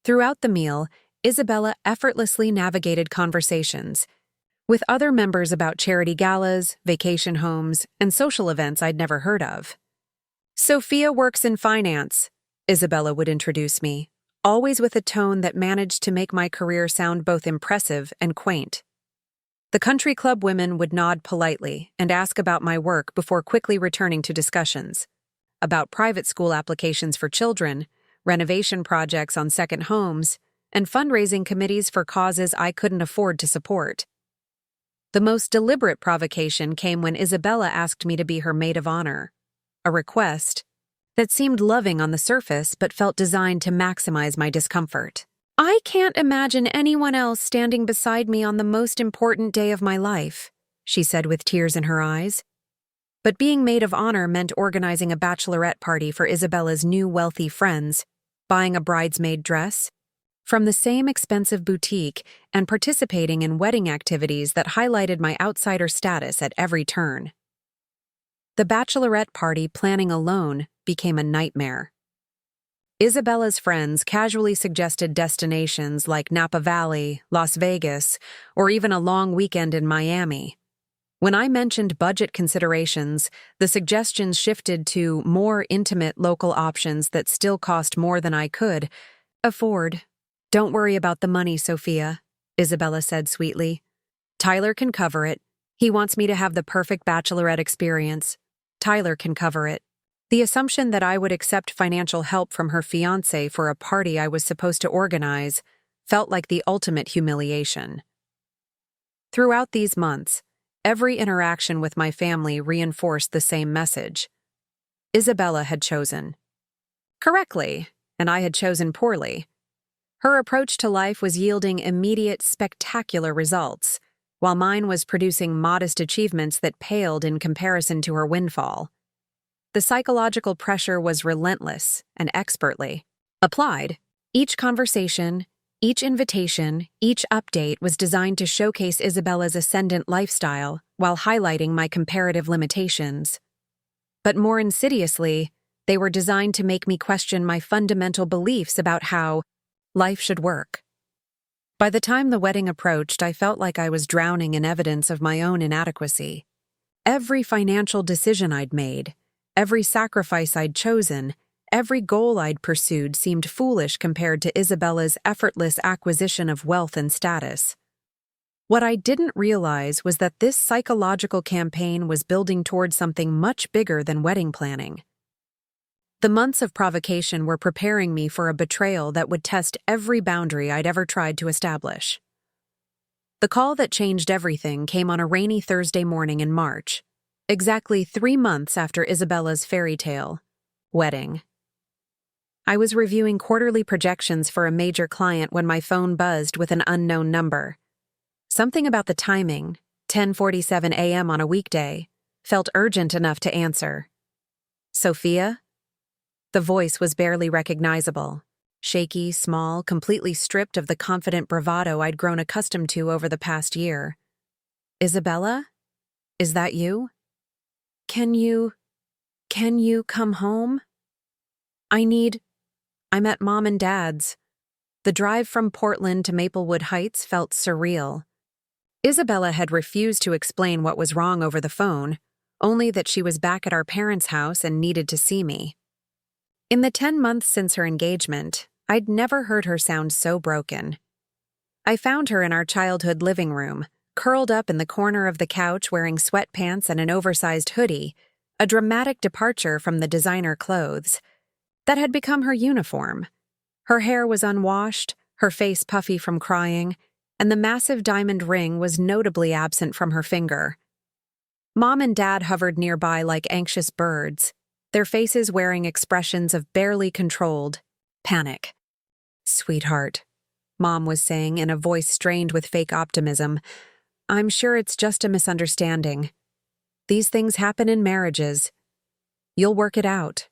Throughout the meal, Isabella effortlessly navigated conversations with other members about charity galas, vacation homes, and social events I'd never heard of. "Sophia works in finance," Isabella would introduce me, always with a tone that managed to make my career sound both impressive and quaint. The country club women would nod politely and ask about my work before quickly returning to discussions about private school applications for children, renovation projects on second homes, and fundraising committees for causes I couldn't afford to support. The most deliberate provocation came when Isabella asked me to be her maid of honor, a request that seemed loving on the surface but felt designed to maximize my discomfort. "I can't imagine anyone else standing beside me on the most important day of my life," she said with tears in her eyes. But being maid of honor meant organizing a bachelorette party for Isabella's new wealthy friends, buying a bridesmaid dress from the same expensive boutique, and participating in wedding activities that highlighted my outsider status at every turn. The bachelorette party planning alone became a nightmare. Isabella's friends casually suggested destinations like Napa Valley, Las Vegas, or even a long weekend in Miami. When I mentioned budget considerations, the suggestions shifted to more intimate local options that still cost more than I could afford. "Don't worry about the money, Sophia," Isabella said sweetly. "Tyler can cover it. He wants me to have the perfect bachelorette experience. Tyler can cover it." The assumption that I would accept financial help from her fiancé for a party I was supposed to organize felt like the ultimate humiliation. Throughout these months, every interaction with my family reinforced the same message. Isabella had chosen correctly, and I had chosen poorly. Her approach to life was yielding immediate, spectacular results, while mine was producing modest achievements that paled in comparison to her windfall. The psychological pressure was relentless and expertly applied. Each conversation, each invitation, each update was designed to showcase Isabella's ascendant lifestyle while highlighting my comparative limitations. But more insidiously, they were designed to make me question my fundamental beliefs about how life should work. By the time the wedding approached, I felt like I was drowning in evidence of my own inadequacy. Every financial decision I'd made, every sacrifice I'd chosen, every goal I'd pursued seemed foolish compared to Isabella's effortless acquisition of wealth and status. What I didn't realize was that this psychological campaign was building towards something much bigger than wedding planning. The months of provocation were preparing me for a betrayal that would test every boundary I'd ever tried to establish. The call that changed everything came on a rainy Thursday morning in March, exactly 3 months after Isabella's fairy tale wedding. I was reviewing quarterly projections for a major client when my phone buzzed with an unknown number. Something about the timing, 10:47 a.m. on a weekday, felt urgent enough to answer. Sophia? The voice was barely recognizable, shaky, small, completely stripped of the confident bravado I'd grown accustomed to over the past year. Isabella? Is that you? Can you come home? I'm at Mom and Dad's. The drive from Portland to Maplewood Heights felt surreal. Isabella had refused to explain what was wrong over the phone, only that she was back at our parents' house and needed to see me. In the 10 months since her engagement, I'd never heard her sound so broken. I found her in our childhood living room, curled up in the corner of the couch wearing sweatpants and an oversized hoodie, a dramatic departure from the designer clothes that had become her uniform. Her hair was unwashed, her face puffy from crying, and the massive diamond ring was notably absent from her finger. Mom and Dad hovered nearby like anxious birds, their faces wearing expressions of barely controlled panic. "Sweetheart," Mom was saying in a voice strained with fake optimism, "I'm sure it's just a misunderstanding. These things happen in marriages. You'll work it out."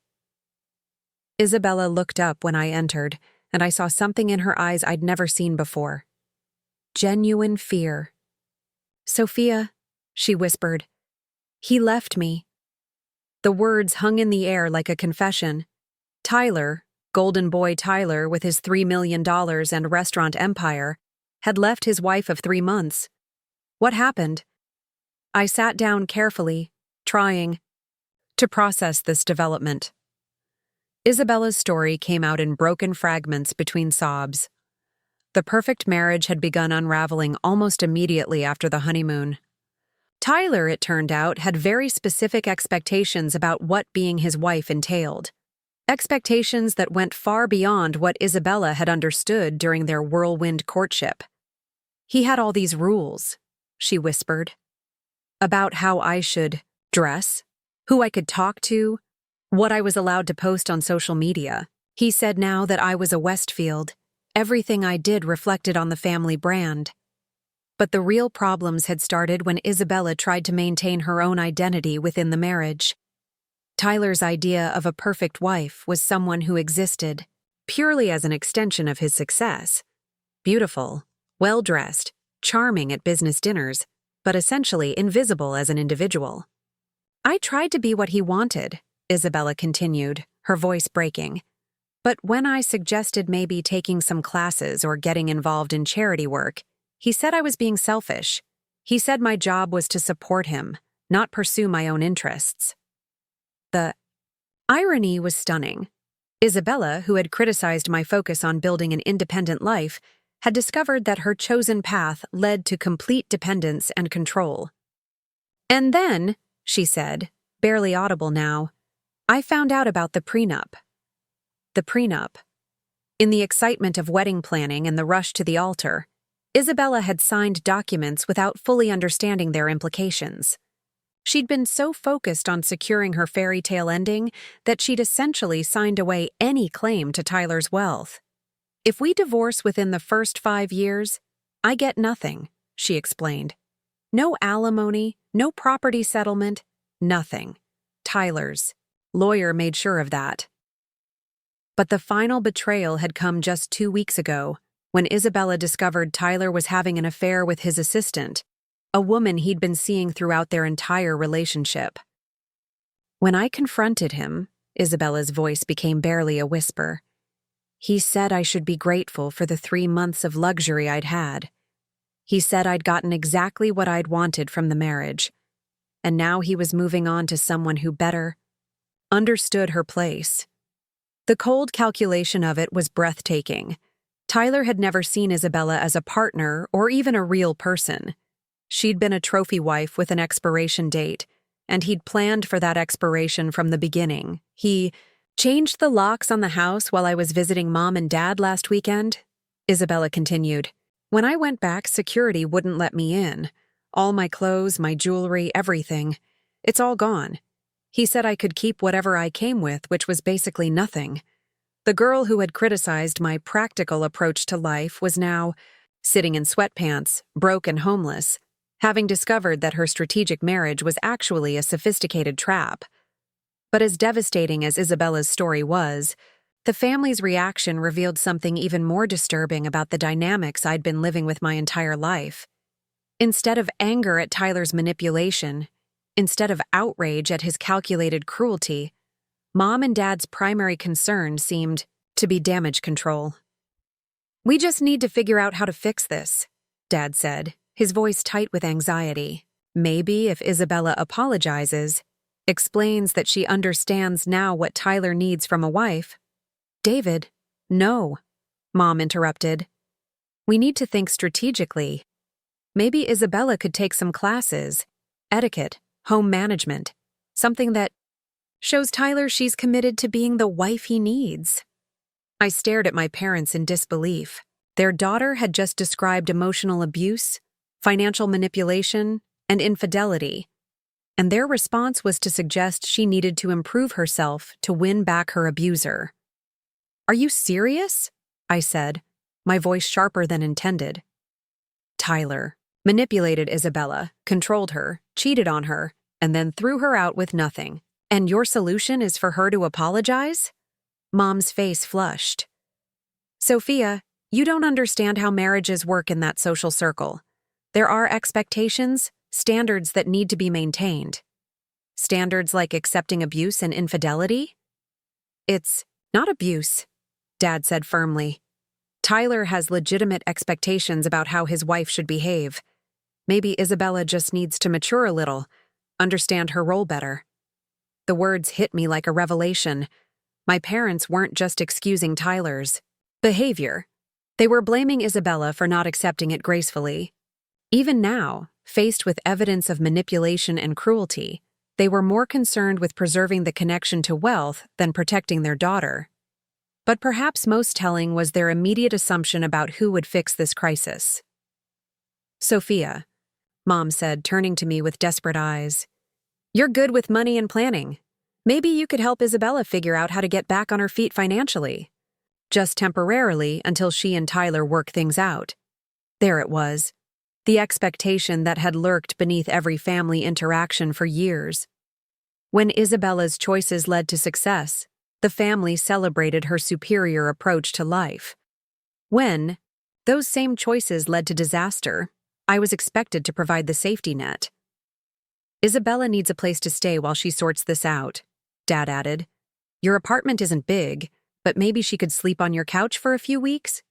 Isabella looked up when I entered, and I saw something in her eyes I'd never seen before. Genuine fear. "Sophia," she whispered, "he left me." The words hung in the air like a confession. Tyler, golden boy Tyler with his $3 million and restaurant empire, had left his wife of 3 months. What happened? I sat down carefully, trying to process this development. Isabella's story came out in broken fragments between sobs. The perfect marriage had begun unraveling almost immediately after the honeymoon. Tyler, it turned out, had very specific expectations about what being his wife entailed. Expectations that went far beyond what Isabella had understood during their whirlwind courtship. He had all these rules, she whispered, about how I should dress, who I could talk to, what I was allowed to post on social media. He said now that I was a Westfield, everything I did reflected on the family brand. But the real problems had started when Isabella tried to maintain her own identity within the marriage. Tyler's idea of a perfect wife was someone who existed purely as an extension of his success. Beautiful, well-dressed, charming at business dinners, but essentially invisible as an individual. I tried to be what he wanted, Isabella continued, her voice breaking. But when I suggested maybe taking some classes or getting involved in charity work, he said I was being selfish. He said my job was to support him, not pursue my own interests. The irony was stunning. Isabella, who had criticized my focus on building an independent life, had discovered that her chosen path led to complete dependence and control. "And then," she said, barely audible now, "I found out about the prenup." The prenup. In the excitement of wedding planning and the rush to the altar, Isabella had signed documents without fully understanding their implications. She'd been so focused on securing her fairy tale ending that she'd essentially signed away any claim to Tyler's wealth. "If we divorce within the first 5 years, I get nothing," she explained. No alimony, no property settlement, nothing. Tyler's lawyer made sure of that. But the final betrayal had come just 2 weeks ago, when Isabella discovered Tyler was having an affair with his assistant, a woman he'd been seeing throughout their entire relationship. When I confronted him, Isabella's voice became barely a whisper. He said I should be grateful for the 3 months of luxury I'd had. He said I'd gotten exactly what I'd wanted from the marriage, and now he was moving on to someone who better understood her place. The cold calculation of it was breathtaking. Tyler had never seen Isabella as a partner or even a real person. She'd been a trophy wife with an expiration date, and he'd planned for that expiration from the beginning. He changed the locks on the house while I was visiting Mom and Dad last weekend, Isabella continued. When I went back, security wouldn't let me in. All my clothes, my jewelry, everything. It's all gone. He said I could keep whatever I came with, which was basically nothing. The girl who had criticized my practical approach to life was now sitting in sweatpants, broke and homeless, having discovered that her strategic marriage was actually a sophisticated trap. But as devastating as Isabella's story was, the family's reaction revealed something even more disturbing about the dynamics I'd been living with my entire life. Instead of anger at Tyler's manipulation, instead of outrage at his calculated cruelty, Mom and Dad's primary concern seemed to be damage control. "We just need to figure out how to fix this," Dad said, his voice tight with anxiety. Maybe if Isabella apologizes, explains that she understands now what Tyler needs from a wife. "David, no," Mom interrupted. "We need to think strategically. Maybe Isabella could take some classes, etiquette, home management, something that shows Tyler she's committed to being the wife he needs." I stared at my parents in disbelief. Their daughter had just described emotional abuse, financial manipulation, and infidelity, and their response was to suggest she needed to improve herself to win back her abuser. "Are you serious?" I said, my voice sharper than intended. "Tyler manipulated Isabella, controlled her, cheated on her, and then threw her out with nothing. And your solution is for her to apologize?" Mom's face flushed. "Sophia, you don't understand how marriages work in that social circle. There are expectations, standards that need to be maintained. Standards like accepting abuse and infidelity?" "It's not abuse," Dad said firmly. "Tyler has legitimate expectations about how his wife should behave. Maybe Isabella just needs to mature a little, understand her role better." The words hit me like a revelation. My parents weren't just excusing Tyler's behavior. They were blaming Isabella for not accepting it gracefully. Even now, faced with evidence of manipulation and cruelty, they were more concerned with preserving the connection to wealth than protecting their daughter. But perhaps most telling was their immediate assumption about who would fix this crisis. "Sophia," Mom said, turning to me with desperate eyes, "you're good with money and planning. Maybe you could help Isabella figure out how to get back on her feet financially. Just temporarily until she and Tyler work things out." There it was, the expectation that had lurked beneath every family interaction for years. When Isabella's choices led to success, the family celebrated her superior approach to life. When those same choices led to disaster, I was expected to provide the safety net. "Isabella needs a place to stay while she sorts this out," Dad added. "Your apartment isn't big, but maybe she could sleep on your couch for a few weeks?"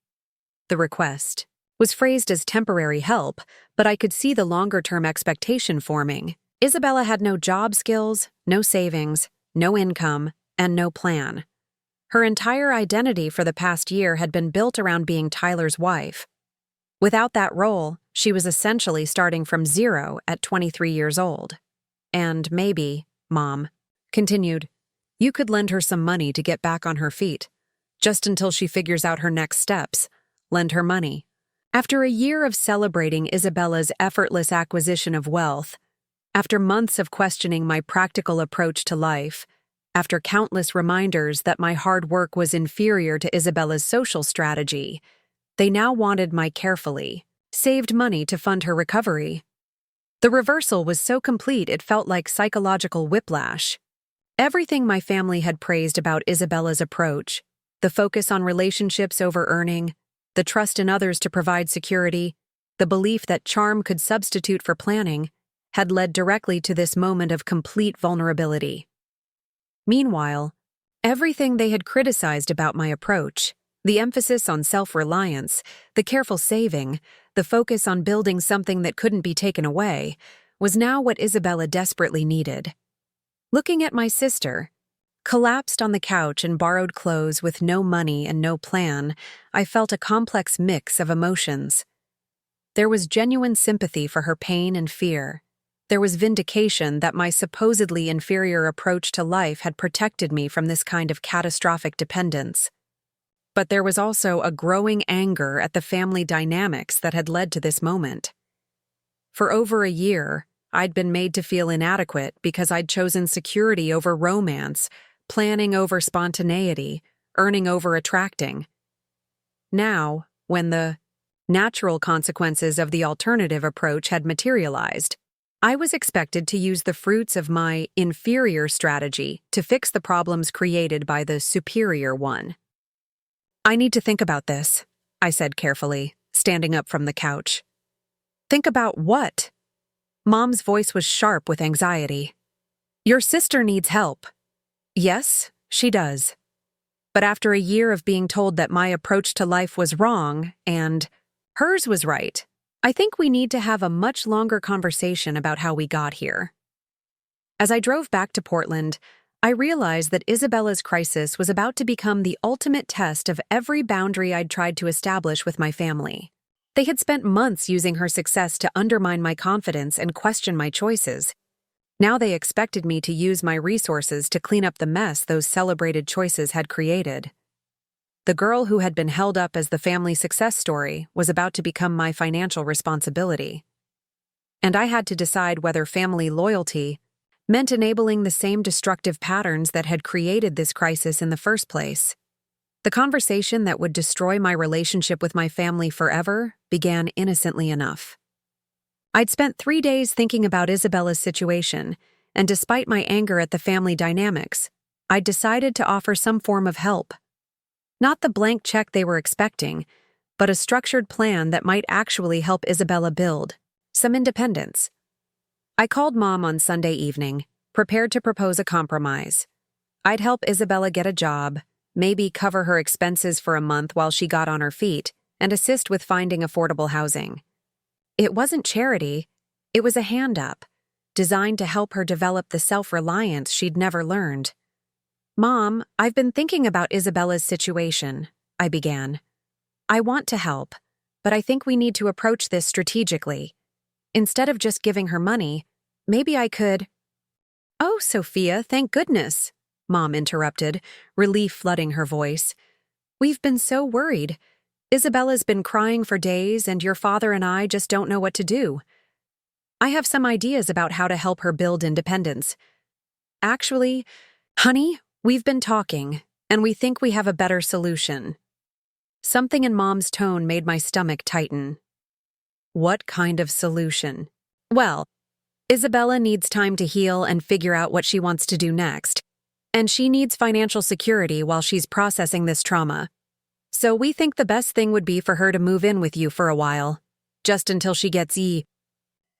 The request was phrased as temporary help, but I could see the longer-term expectation forming. Isabella had no job skills, no savings, no income, and no plan. Her entire identity for the past year had been built around being Tyler's wife. Without that role, she was essentially starting from zero at 23 years old. "And maybe," Mom continued, "you could lend her some money to get back on her feet. Just until she figures out her next steps, lend her money." After a year of celebrating Isabella's effortless acquisition of wealth, after months of questioning my practical approach to life, after countless reminders that my hard work was inferior to Isabella's social strategy, they now wanted my carefully saved money to fund her recovery. The reversal was so complete it felt like psychological whiplash. Everything my family had praised about Isabella's approach, the focus on relationships over earning, the trust in others to provide security, the belief that charm could substitute for planning, had led directly to this moment of complete vulnerability. Meanwhile, everything they had criticized about my approach, the emphasis on self-reliance, the careful saving, the focus on building something that couldn't be taken away, was now what Isabella desperately needed. Looking at my sister, collapsed on the couch in borrowed clothes with no money and no plan, I felt a complex mix of emotions. There was genuine sympathy for her pain and fear. There was vindication that my supposedly inferior approach to life had protected me from this kind of catastrophic dependence. But there was also a growing anger at the family dynamics that had led to this moment. For over a year, I'd been made to feel inadequate because I'd chosen security over romance, planning over spontaneity, earning over attracting. Now, when the natural consequences of the alternative approach had materialized, I was expected to use the fruits of my inferior strategy to fix the problems created by the superior one. "I need to think about this," I said carefully, standing up from the couch. "Think about what?" Mom's voice was sharp with anxiety. "Your sister needs help." "Yes, she does. But after a year of being told that my approach to life was wrong and hers was right, I think we need to have a much longer conversation about how we got here." As I drove back to Portland, I realized that Isabella's crisis was about to become the ultimate test of every boundary I'd tried to establish with my family. They had spent months using her success to undermine my confidence and question my choices. Now they expected me to use my resources to clean up the mess those celebrated choices had created. The girl who had been held up as the family success story was about to become my financial responsibility. And I had to decide whether family loyalty meant enabling the same destructive patterns that had created this crisis in the first place. The conversation that would destroy my relationship with my family forever began innocently enough. I'd spent 3 days thinking about Isabella's situation, and despite my anger at the family dynamics, I'd decided to offer some form of help. Not the blank check they were expecting, but a structured plan that might actually help Isabella build some independence. I called Mom on Sunday evening, prepared to propose a compromise. I'd help Isabella get a job, maybe cover her expenses for a month while she got on her feet, and assist with finding affordable housing. It wasn't charity, it was a hand-up, designed to help her develop the self-reliance she'd never learned. "Mom, I've been thinking about Isabella's situation," I began. "I want to help, but I think we need to approach this strategically. Instead of just giving her money, maybe I could—" "Oh, Sophia, thank goodness," Mom interrupted, relief flooding her voice. "We've been so worried. Isabella's been crying for days, and your father and I just don't know what to do. I have some ideas about how to help her build independence. Actually, honey, we've been talking, and we think we have a better solution." Something in Mom's tone made my stomach tighten. "What kind of solution?" "Well, Isabella needs time to heal and figure out what she wants to do next, and she needs financial security while she's processing this trauma. So we think the best thing would be for her to move in with you for a while, just until she gets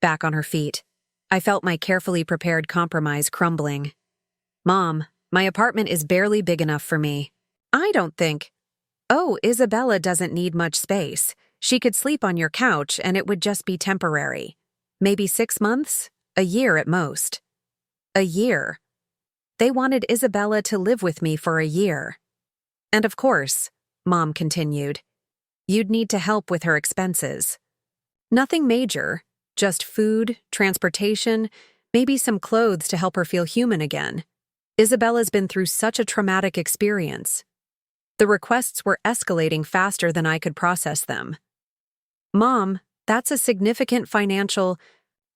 back on her feet." I felt my carefully prepared compromise crumbling. "Mom, my apartment is barely big enough for me." "I don't think—" "Oh, Isabella doesn't need much space. She could sleep on your couch and it would just be temporary. Maybe 6 months? A year at most." "A year?" They wanted Isabella to live with me for a year. "And of course," Mom continued, "you'd need to help with her expenses. Nothing major, just food, transportation, maybe some clothes to help her feel human again. Isabella's been through such a traumatic experience." The requests were escalating faster than I could process them. "Mom, that's a significant financial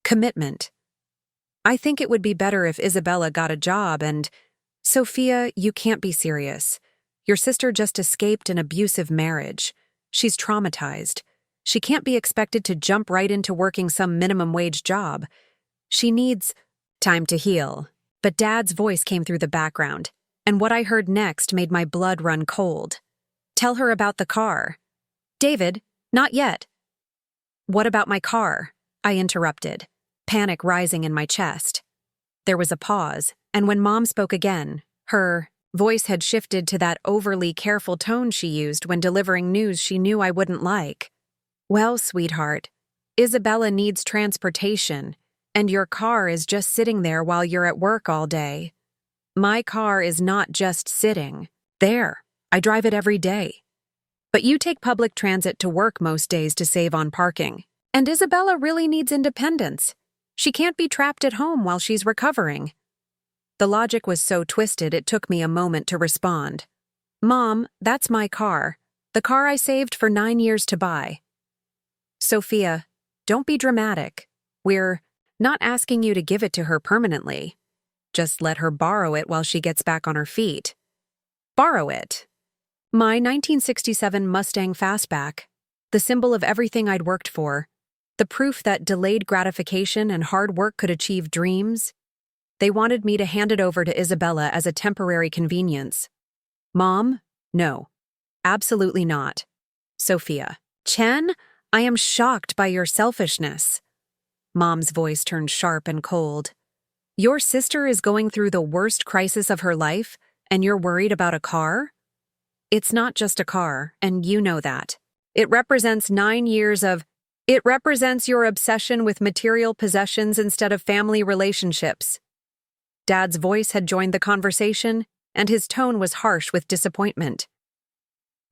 commitment. I think it would be better if Isabella got a job and—" "Sophia, you can't be serious. Your sister just escaped an abusive marriage. She's traumatized. She can't be expected to jump right into working some minimum wage job. She needs time to heal. But Dad's voice came through the background, and what I heard next made my blood run cold. Tell her about the car. David, not yet. What about my car? I interrupted, panic rising in my chest. There was a pause, and when Mom spoke again, her voice had shifted to that overly careful tone she used when delivering news she knew I wouldn't like. Well, sweetheart, Isabella needs transportation, and your car is just sitting there while you're at work all day. My car is not just sitting. There, I drive it every day. But you take public transit to work most days to save on parking. And Isabella really needs independence. She can't be trapped at home while she's recovering. The logic was so twisted it took me a moment to respond. Mom, that's my car. The car I saved for 9 years to buy. Sophia, don't be dramatic. We're not asking you to give it to her permanently. Just let her borrow it while she gets back on her feet. Borrow it. My 1967 Mustang Fastback, the symbol of everything I'd worked for, the proof that delayed gratification and hard work could achieve dreams. They wanted me to hand it over to Isabella as a temporary convenience. Mom, no, absolutely not. Sophia Chen, I am shocked by your selfishness. Mom's voice turned sharp and cold. Your sister is going through the worst crisis of her life, and you're worried about a car? It's not just a car, and you know that. It represents 9 years of... It represents your obsession with material possessions instead of family relationships. Dad's voice had joined the conversation, and his tone was harsh with disappointment.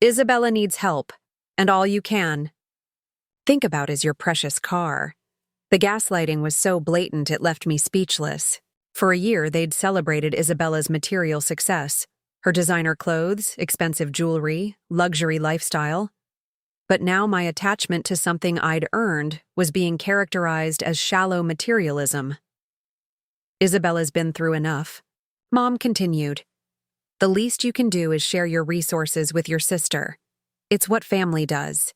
Isabella needs help, and all you can think about is your precious car. The gaslighting was so blatant it left me speechless. For a year, they'd celebrated Isabella's material success, her designer clothes, expensive jewelry, luxury lifestyle. But now my attachment to something I'd earned was being characterized as shallow materialism. Isabella's been through enough. Mom continued. The least you can do is share your resources with your sister. It's what family does.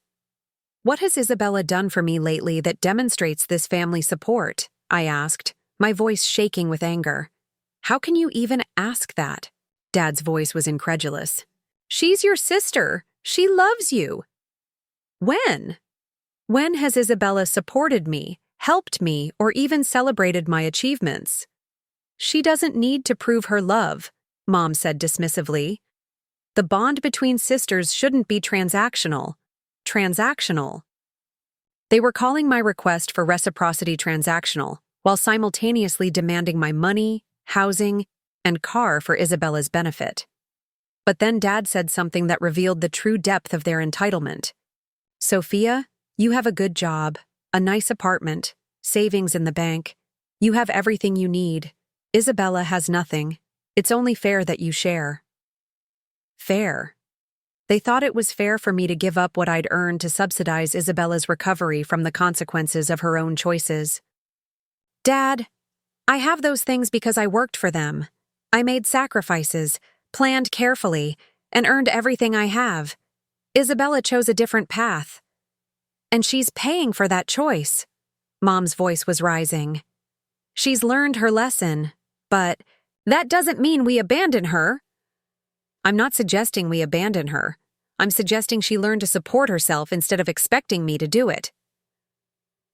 What has Isabella done for me lately that demonstrates this family support? I asked, my voice shaking with anger. How can you even ask that? Dad's voice was incredulous. She's your sister. She loves you. When? When has Isabella supported me, helped me, or even celebrated my achievements? She doesn't need to prove her love, Mom said dismissively. The bond between sisters shouldn't be transactional. Transactional. They were calling my request for reciprocity transactional, while simultaneously demanding my money, housing, and car for Isabella's benefit. But then Dad said something that revealed the true depth of their entitlement. Sophia, you have a good job, a nice apartment, savings in the bank. You have everything you need. Isabella has nothing. It's only fair that you share. Fair. They thought it was fair for me to give up what I'd earned to subsidize Isabella's recovery from the consequences of her own choices. Dad, I have those things because I worked for them. I made sacrifices, planned carefully, and earned everything I have. Isabella chose a different path. And she's paying for that choice. Mom's voice was rising. She's learned her lesson, but that doesn't mean we abandon her. I'm not suggesting we abandon her. I'm suggesting she learn to support herself instead of expecting me to do it.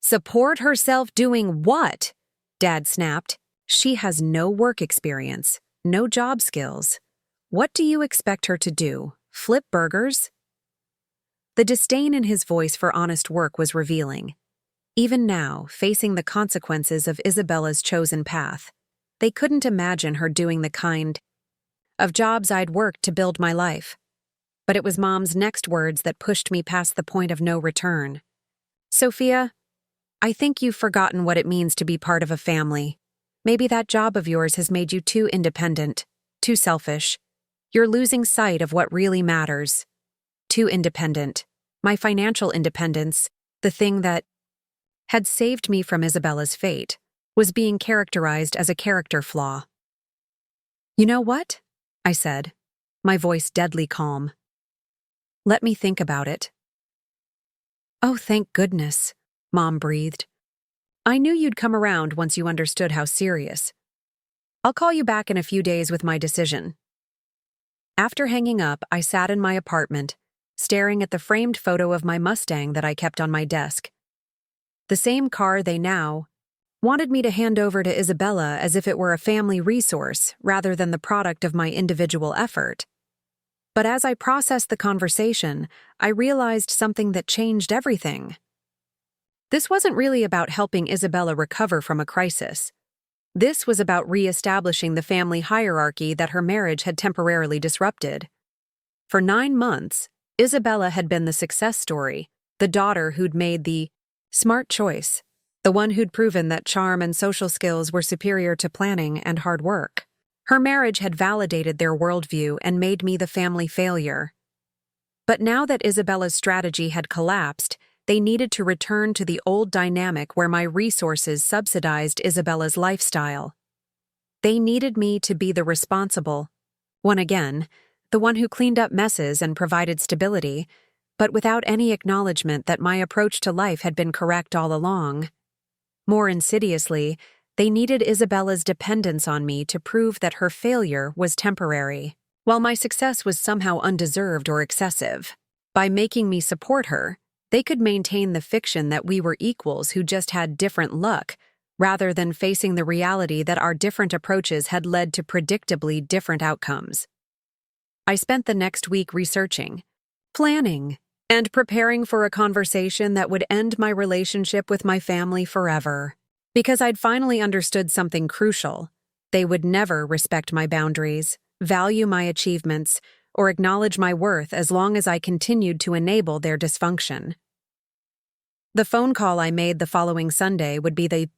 Support herself doing what? Dad snapped. She has no work experience, no job skills. What do you expect her to do? Flip burgers? The disdain in his voice for honest work was revealing. Even now, facing the consequences of Isabella's chosen path, they couldn't imagine her doing the kind of jobs I'd worked to build my life. But it was Mom's next words that pushed me past the point of no return. Sophia, I think you've forgotten what it means to be part of a family. Maybe that job of yours has made you too independent, too selfish. You're losing sight of what really matters. Too independent. My financial independence, the thing that had saved me from Isabella's fate, was being characterized as a character flaw. You know what? I said, my voice deadly calm. Let me think about it. Oh, thank goodness, Mom breathed. I knew you'd come around once you understood how serious. I'll call you back in a few days with my decision. After hanging up, I sat in my apartment, staring at the framed photo of my Mustang that I kept on my desk. The same car they now wanted me to hand over to Isabella as if it were a family resource rather than the product of my individual effort. But as I processed the conversation, I realized something that changed everything. This wasn't really about helping Isabella recover from a crisis. This was about re-establishing the family hierarchy that her marriage had temporarily disrupted. For 9 months, Isabella had been the success story, the daughter who'd made the smart choice, the one who'd proven that charm and social skills were superior to planning and hard work. Her marriage had validated their worldview and made me the family failure. But now that Isabella's strategy had collapsed, they needed to return to the old dynamic where my resources subsidized Isabella's lifestyle. They needed me to be the responsible one again, the one who cleaned up messes and provided stability, but without any acknowledgement that my approach to life had been correct all along. More insidiously, they needed Isabella's dependence on me to prove that her failure was temporary, while my success was somehow undeserved or excessive. By making me support her, they could maintain the fiction that we were equals who just had different luck, rather than facing the reality that our different approaches had led to predictably different outcomes. I spent the next week researching, planning, and preparing for a conversation that would end my relationship with my family forever. Because I'd finally understood something crucial. They would never respect my boundaries, value my achievements, or acknowledge my worth as long as I continued to enable their dysfunction. The phone call I made the following Sunday would be the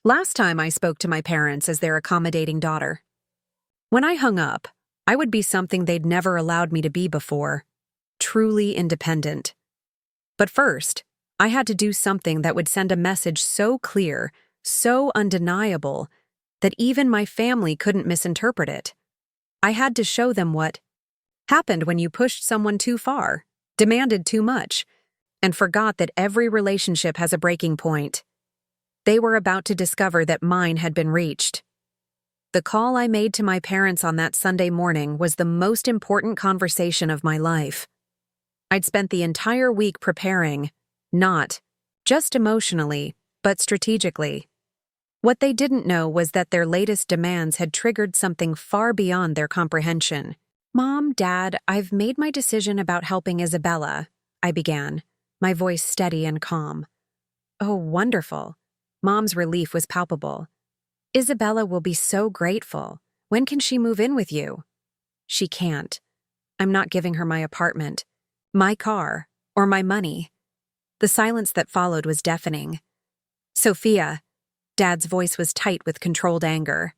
last time I spoke to my parents as their accommodating daughter. When I hung up, I would be something they'd never allowed me to be before, truly independent. But first, I had to do something that would send a message so clear, so undeniable, that even my family couldn't misinterpret it. I had to show them what happened when you pushed someone too far, demanded too much, and forgot that every relationship has a breaking point. They were about to discover that mine had been reached. The call I made to my parents on that Sunday morning was the most important conversation of my life. I'd spent the entire week preparing, not just emotionally, but strategically. What they didn't know was that their latest demands had triggered something far beyond their comprehension. Mom, Dad, I've made my decision about helping Isabella, I began, my voice steady and calm. Oh, wonderful. Mom's relief was palpable. Isabella will be so grateful. When can she move in with you? She can't. I'm not giving her my apartment, my car, or my money. The silence that followed was deafening. Sophia, Dad's voice was tight with controlled anger.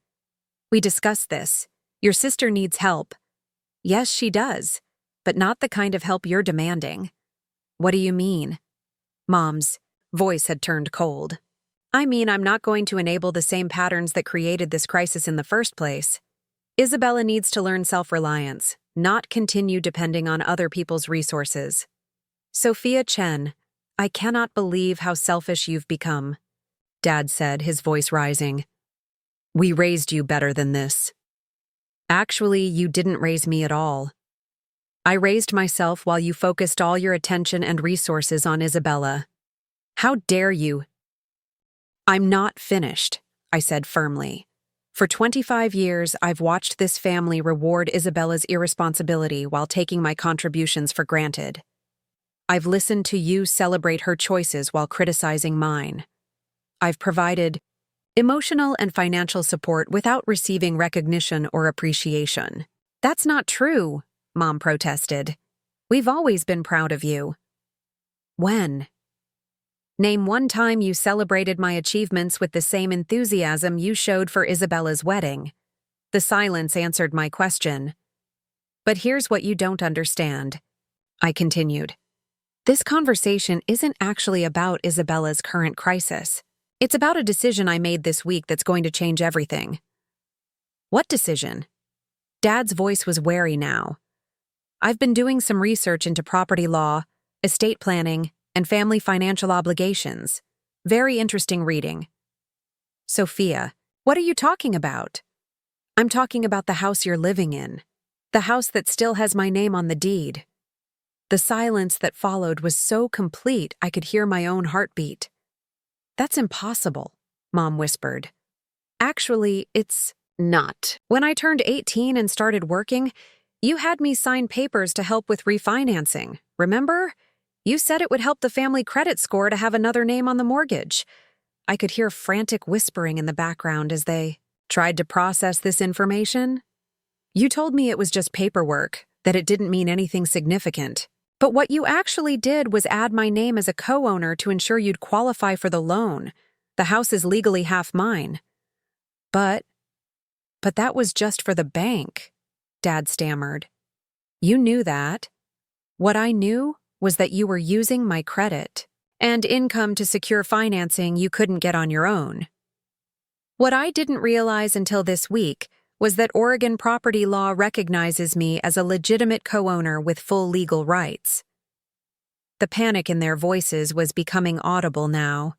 We discussed this. Your sister needs help. Yes, she does, but not the kind of help you're demanding. What do you mean? Mom's voice had turned cold. I mean, I'm not going to enable the same patterns that created this crisis in the first place. Isabella needs to learn self-reliance, not continue depending on other people's resources. Sophia Chen, I cannot believe how selfish you've become, Dad said, his voice rising. We raised you better than this. Actually, you didn't raise me at all. I raised myself while you focused all your attention and resources on Isabella. How dare you? I'm not finished, I said firmly. For 25 years, I've watched this family reward Isabella's irresponsibility while taking my contributions for granted. I've listened to you celebrate her choices while criticizing mine. I've provided emotional and financial support without receiving recognition or appreciation. That's not true, Mom protested. We've always been proud of you. When? Name one time you celebrated my achievements with the same enthusiasm you showed for Isabella's wedding. The silence answered my question. But here's what you don't understand, I continued. This conversation isn't actually about Isabella's current crisis. It's about a decision I made this week that's going to change everything. What decision? Dad's voice was wary now. I've been doing some research into property law, estate planning, and family financial obligations. Very interesting reading. Sophia, what are you talking about? I'm talking about the house you're living in. The house that still has my name on the deed. The silence that followed was so complete I could hear my own heartbeat. That's impossible, Mom whispered. Actually, it's not. When I turned 18 and started working, you had me sign papers to help with refinancing, remember? You said it would help the family credit score to have another name on the mortgage. I could hear frantic whispering in the background as they tried to process this information. You told me it was just paperwork, that it didn't mean anything significant. But what you actually did was add my name as a co-owner to ensure you'd qualify for the loan. The house is legally half mine. But that was just for the bank, Dad stammered. You knew that. What I knew was that you were using my credit and income to secure financing you couldn't get on your own. What I didn't realize until this week was that Oregon property law recognizes me as a legitimate co-owner with full legal rights. The panic in their voices was becoming audible now.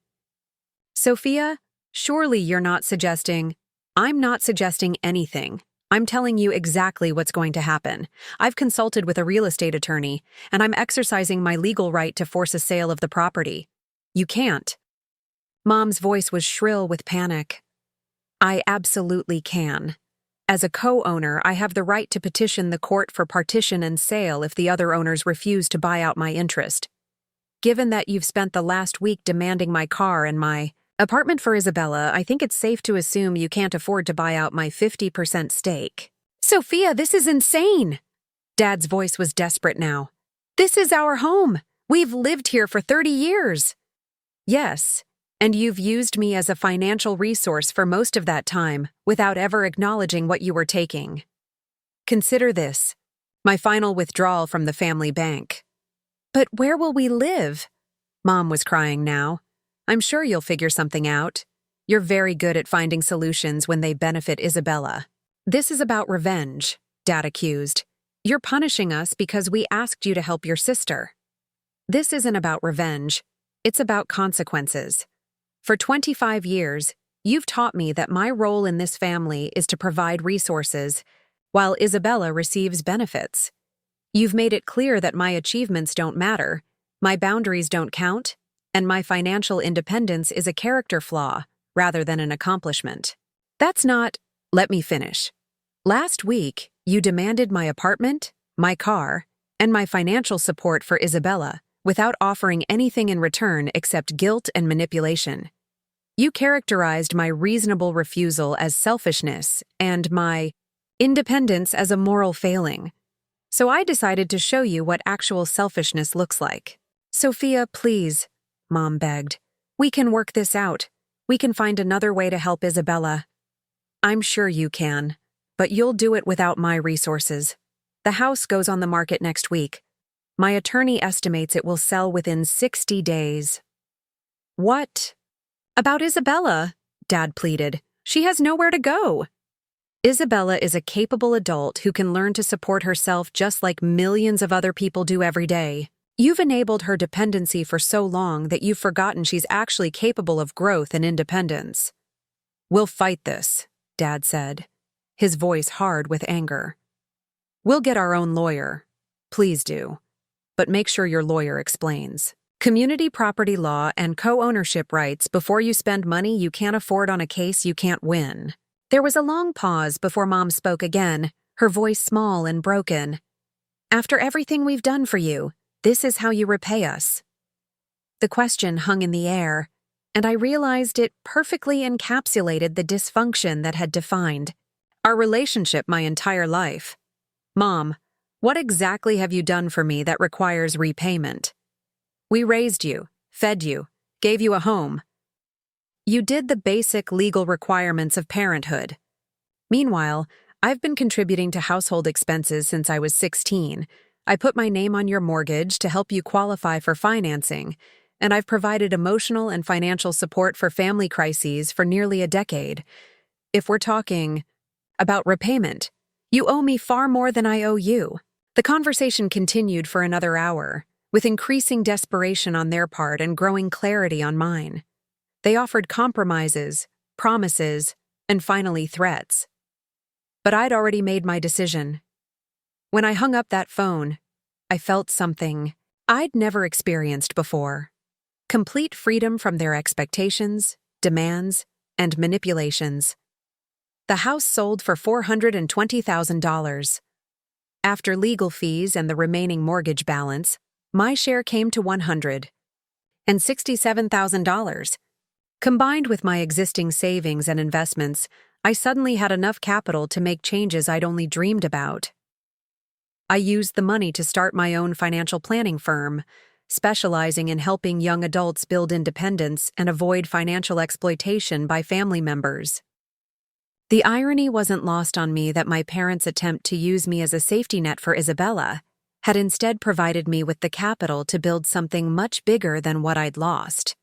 Sophia, surely you're not suggesting— I'm not suggesting anything. I'm telling you exactly what's going to happen. I've consulted with a real estate attorney, and I'm exercising my legal right to force a sale of the property. You can't. Mom's voice was shrill with panic. I absolutely can. As a co-owner, I have the right to petition the court for partition and sale if the other owners refuse to buy out my interest. Given that you've spent the last week demanding my car and my apartment for Isabella, I think it's safe to assume you can't afford to buy out my 50% stake. Sophia, this is insane! Dad's voice was desperate now. This is our home. We've lived here for 30 years. Yes, and you've used me as a financial resource for most of that time without ever acknowledging what you were taking. Consider this, my final withdrawal from the family bank. But where will we live? Mom was crying now. I'm sure you'll figure something out. You're very good at finding solutions when they benefit Isabella. This is about revenge, Dad accused. You're punishing us because we asked you to help your sister. This isn't about revenge. It's about consequences. For 25 years, you've taught me that my role in this family is to provide resources, while Isabella receives benefits. You've made it clear that my achievements don't matter, my boundaries don't count, and my financial independence is a character flaw rather than an accomplishment. That's not— Let me finish. Last week, you demanded my apartment, my car, and my financial support for Isabella without offering anything in return except guilt and manipulation. You characterized my reasonable refusal as selfishness and my independence as a moral failing. So I decided to show you what actual selfishness looks like. Sophia, please, Mom begged. We can work this out. We can find another way to help Isabella. I'm sure you can, but you'll do it without my resources. The house goes on the market next week. My attorney estimates it will sell within 60 days. What? About Isabella, Dad pleaded. She has nowhere to go. Isabella is a capable adult who can learn to support herself just like millions of other people do every day. You've enabled her dependency for so long that you've forgotten she's actually capable of growth and independence. We'll fight this, Dad said, his voice hard with anger. We'll get our own lawyer. Please do. But make sure your lawyer explains. Community property law and co-ownership rights before you spend money you can't afford on a case you can't win. There was a long pause before Mom spoke again, her voice small and broken. After everything we've done for you, this is how you repay us. The question hung in the air, and I realized it perfectly encapsulated the dysfunction that had defined our relationship my entire life. Mom, what exactly have you done for me that requires repayment? We raised you, fed you, gave you a home. You did the basic legal requirements of parenthood. Meanwhile, I've been contributing to household expenses since I was 16. I put my name on your mortgage to help you qualify for financing, and I've provided emotional and financial support for family crises for nearly a decade. If we're talking about repayment, you owe me far more than I owe you. The conversation continued for another hour, with increasing desperation on their part and growing clarity on mine. They offered compromises, promises, and finally threats. But I'd already made my decision. When I hung up that phone, I felt something I'd never experienced before. Complete freedom from their expectations, demands, and manipulations. The house sold for $420,000. After legal fees and the remaining mortgage balance, my share came to $167,000. Combined with my existing savings and investments, I suddenly had enough capital to make changes I'd only dreamed about. I used the money to start my own financial planning firm, specializing in helping young adults build independence and avoid financial exploitation by family members. The irony wasn't lost on me that my parents' attempt to use me as a safety net for Isabella had instead provided me with the capital to build something much bigger than what I'd lost.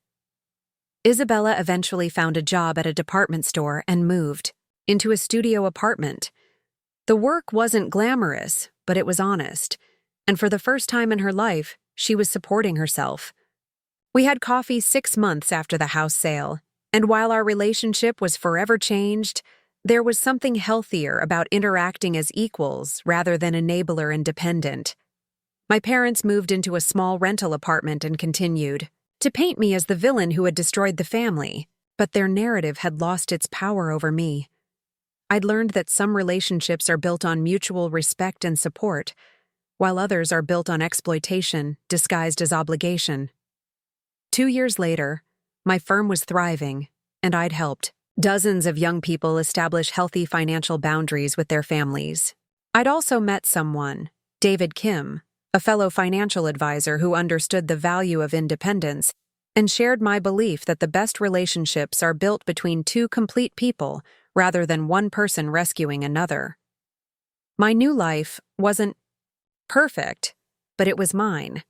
Isabella eventually found a job at a department store and moved into a studio apartment. The work wasn't glamorous, but it was honest, and for the first time in her life, she was supporting herself. We had coffee 6 months after the house sale, and while our relationship was forever changed, there was something healthier about interacting as equals rather than enabler and dependent. My parents moved into a small rental apartment and continued to paint me as the villain who had destroyed the family, but their narrative had lost its power over me. I'd learned that some relationships are built on mutual respect and support, while others are built on exploitation disguised as obligation. 2 years later, my firm was thriving, and I'd helped dozens of young people establish healthy financial boundaries with their families. I'd also met someone, David Kim, a fellow financial advisor who understood the value of independence and shared my belief that the best relationships are built between two complete people rather than one person rescuing another. My new life wasn't perfect, but it was mine,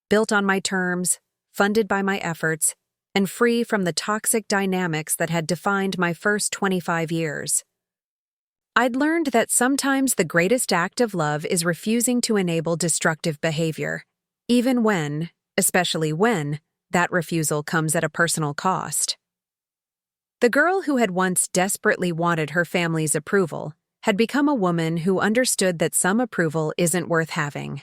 built on my terms, funded by my efforts, and free from the toxic dynamics that had defined my first 25 years. I'd learned that sometimes the greatest act of love is refusing to enable destructive behavior, even when, especially when, that refusal comes at a personal cost. The girl who had once desperately wanted her family's approval had become a woman who understood that some approval isn't worth having.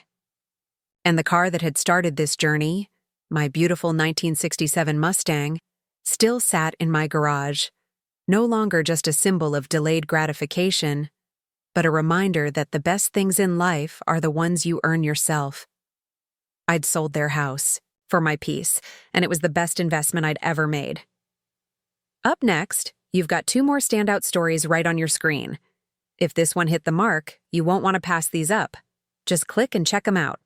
And the car that had started this journey, my beautiful 1967 Mustang, still sat in my garage, no longer just a symbol of delayed gratification, but a reminder that the best things in life are the ones you earn yourself. I'd sold their house for my peace, and it was the best investment I'd ever made. Up next, you've got 2 more standout stories right on your screen. If this one hit the mark, you won't want to pass these up. Just click and check them out.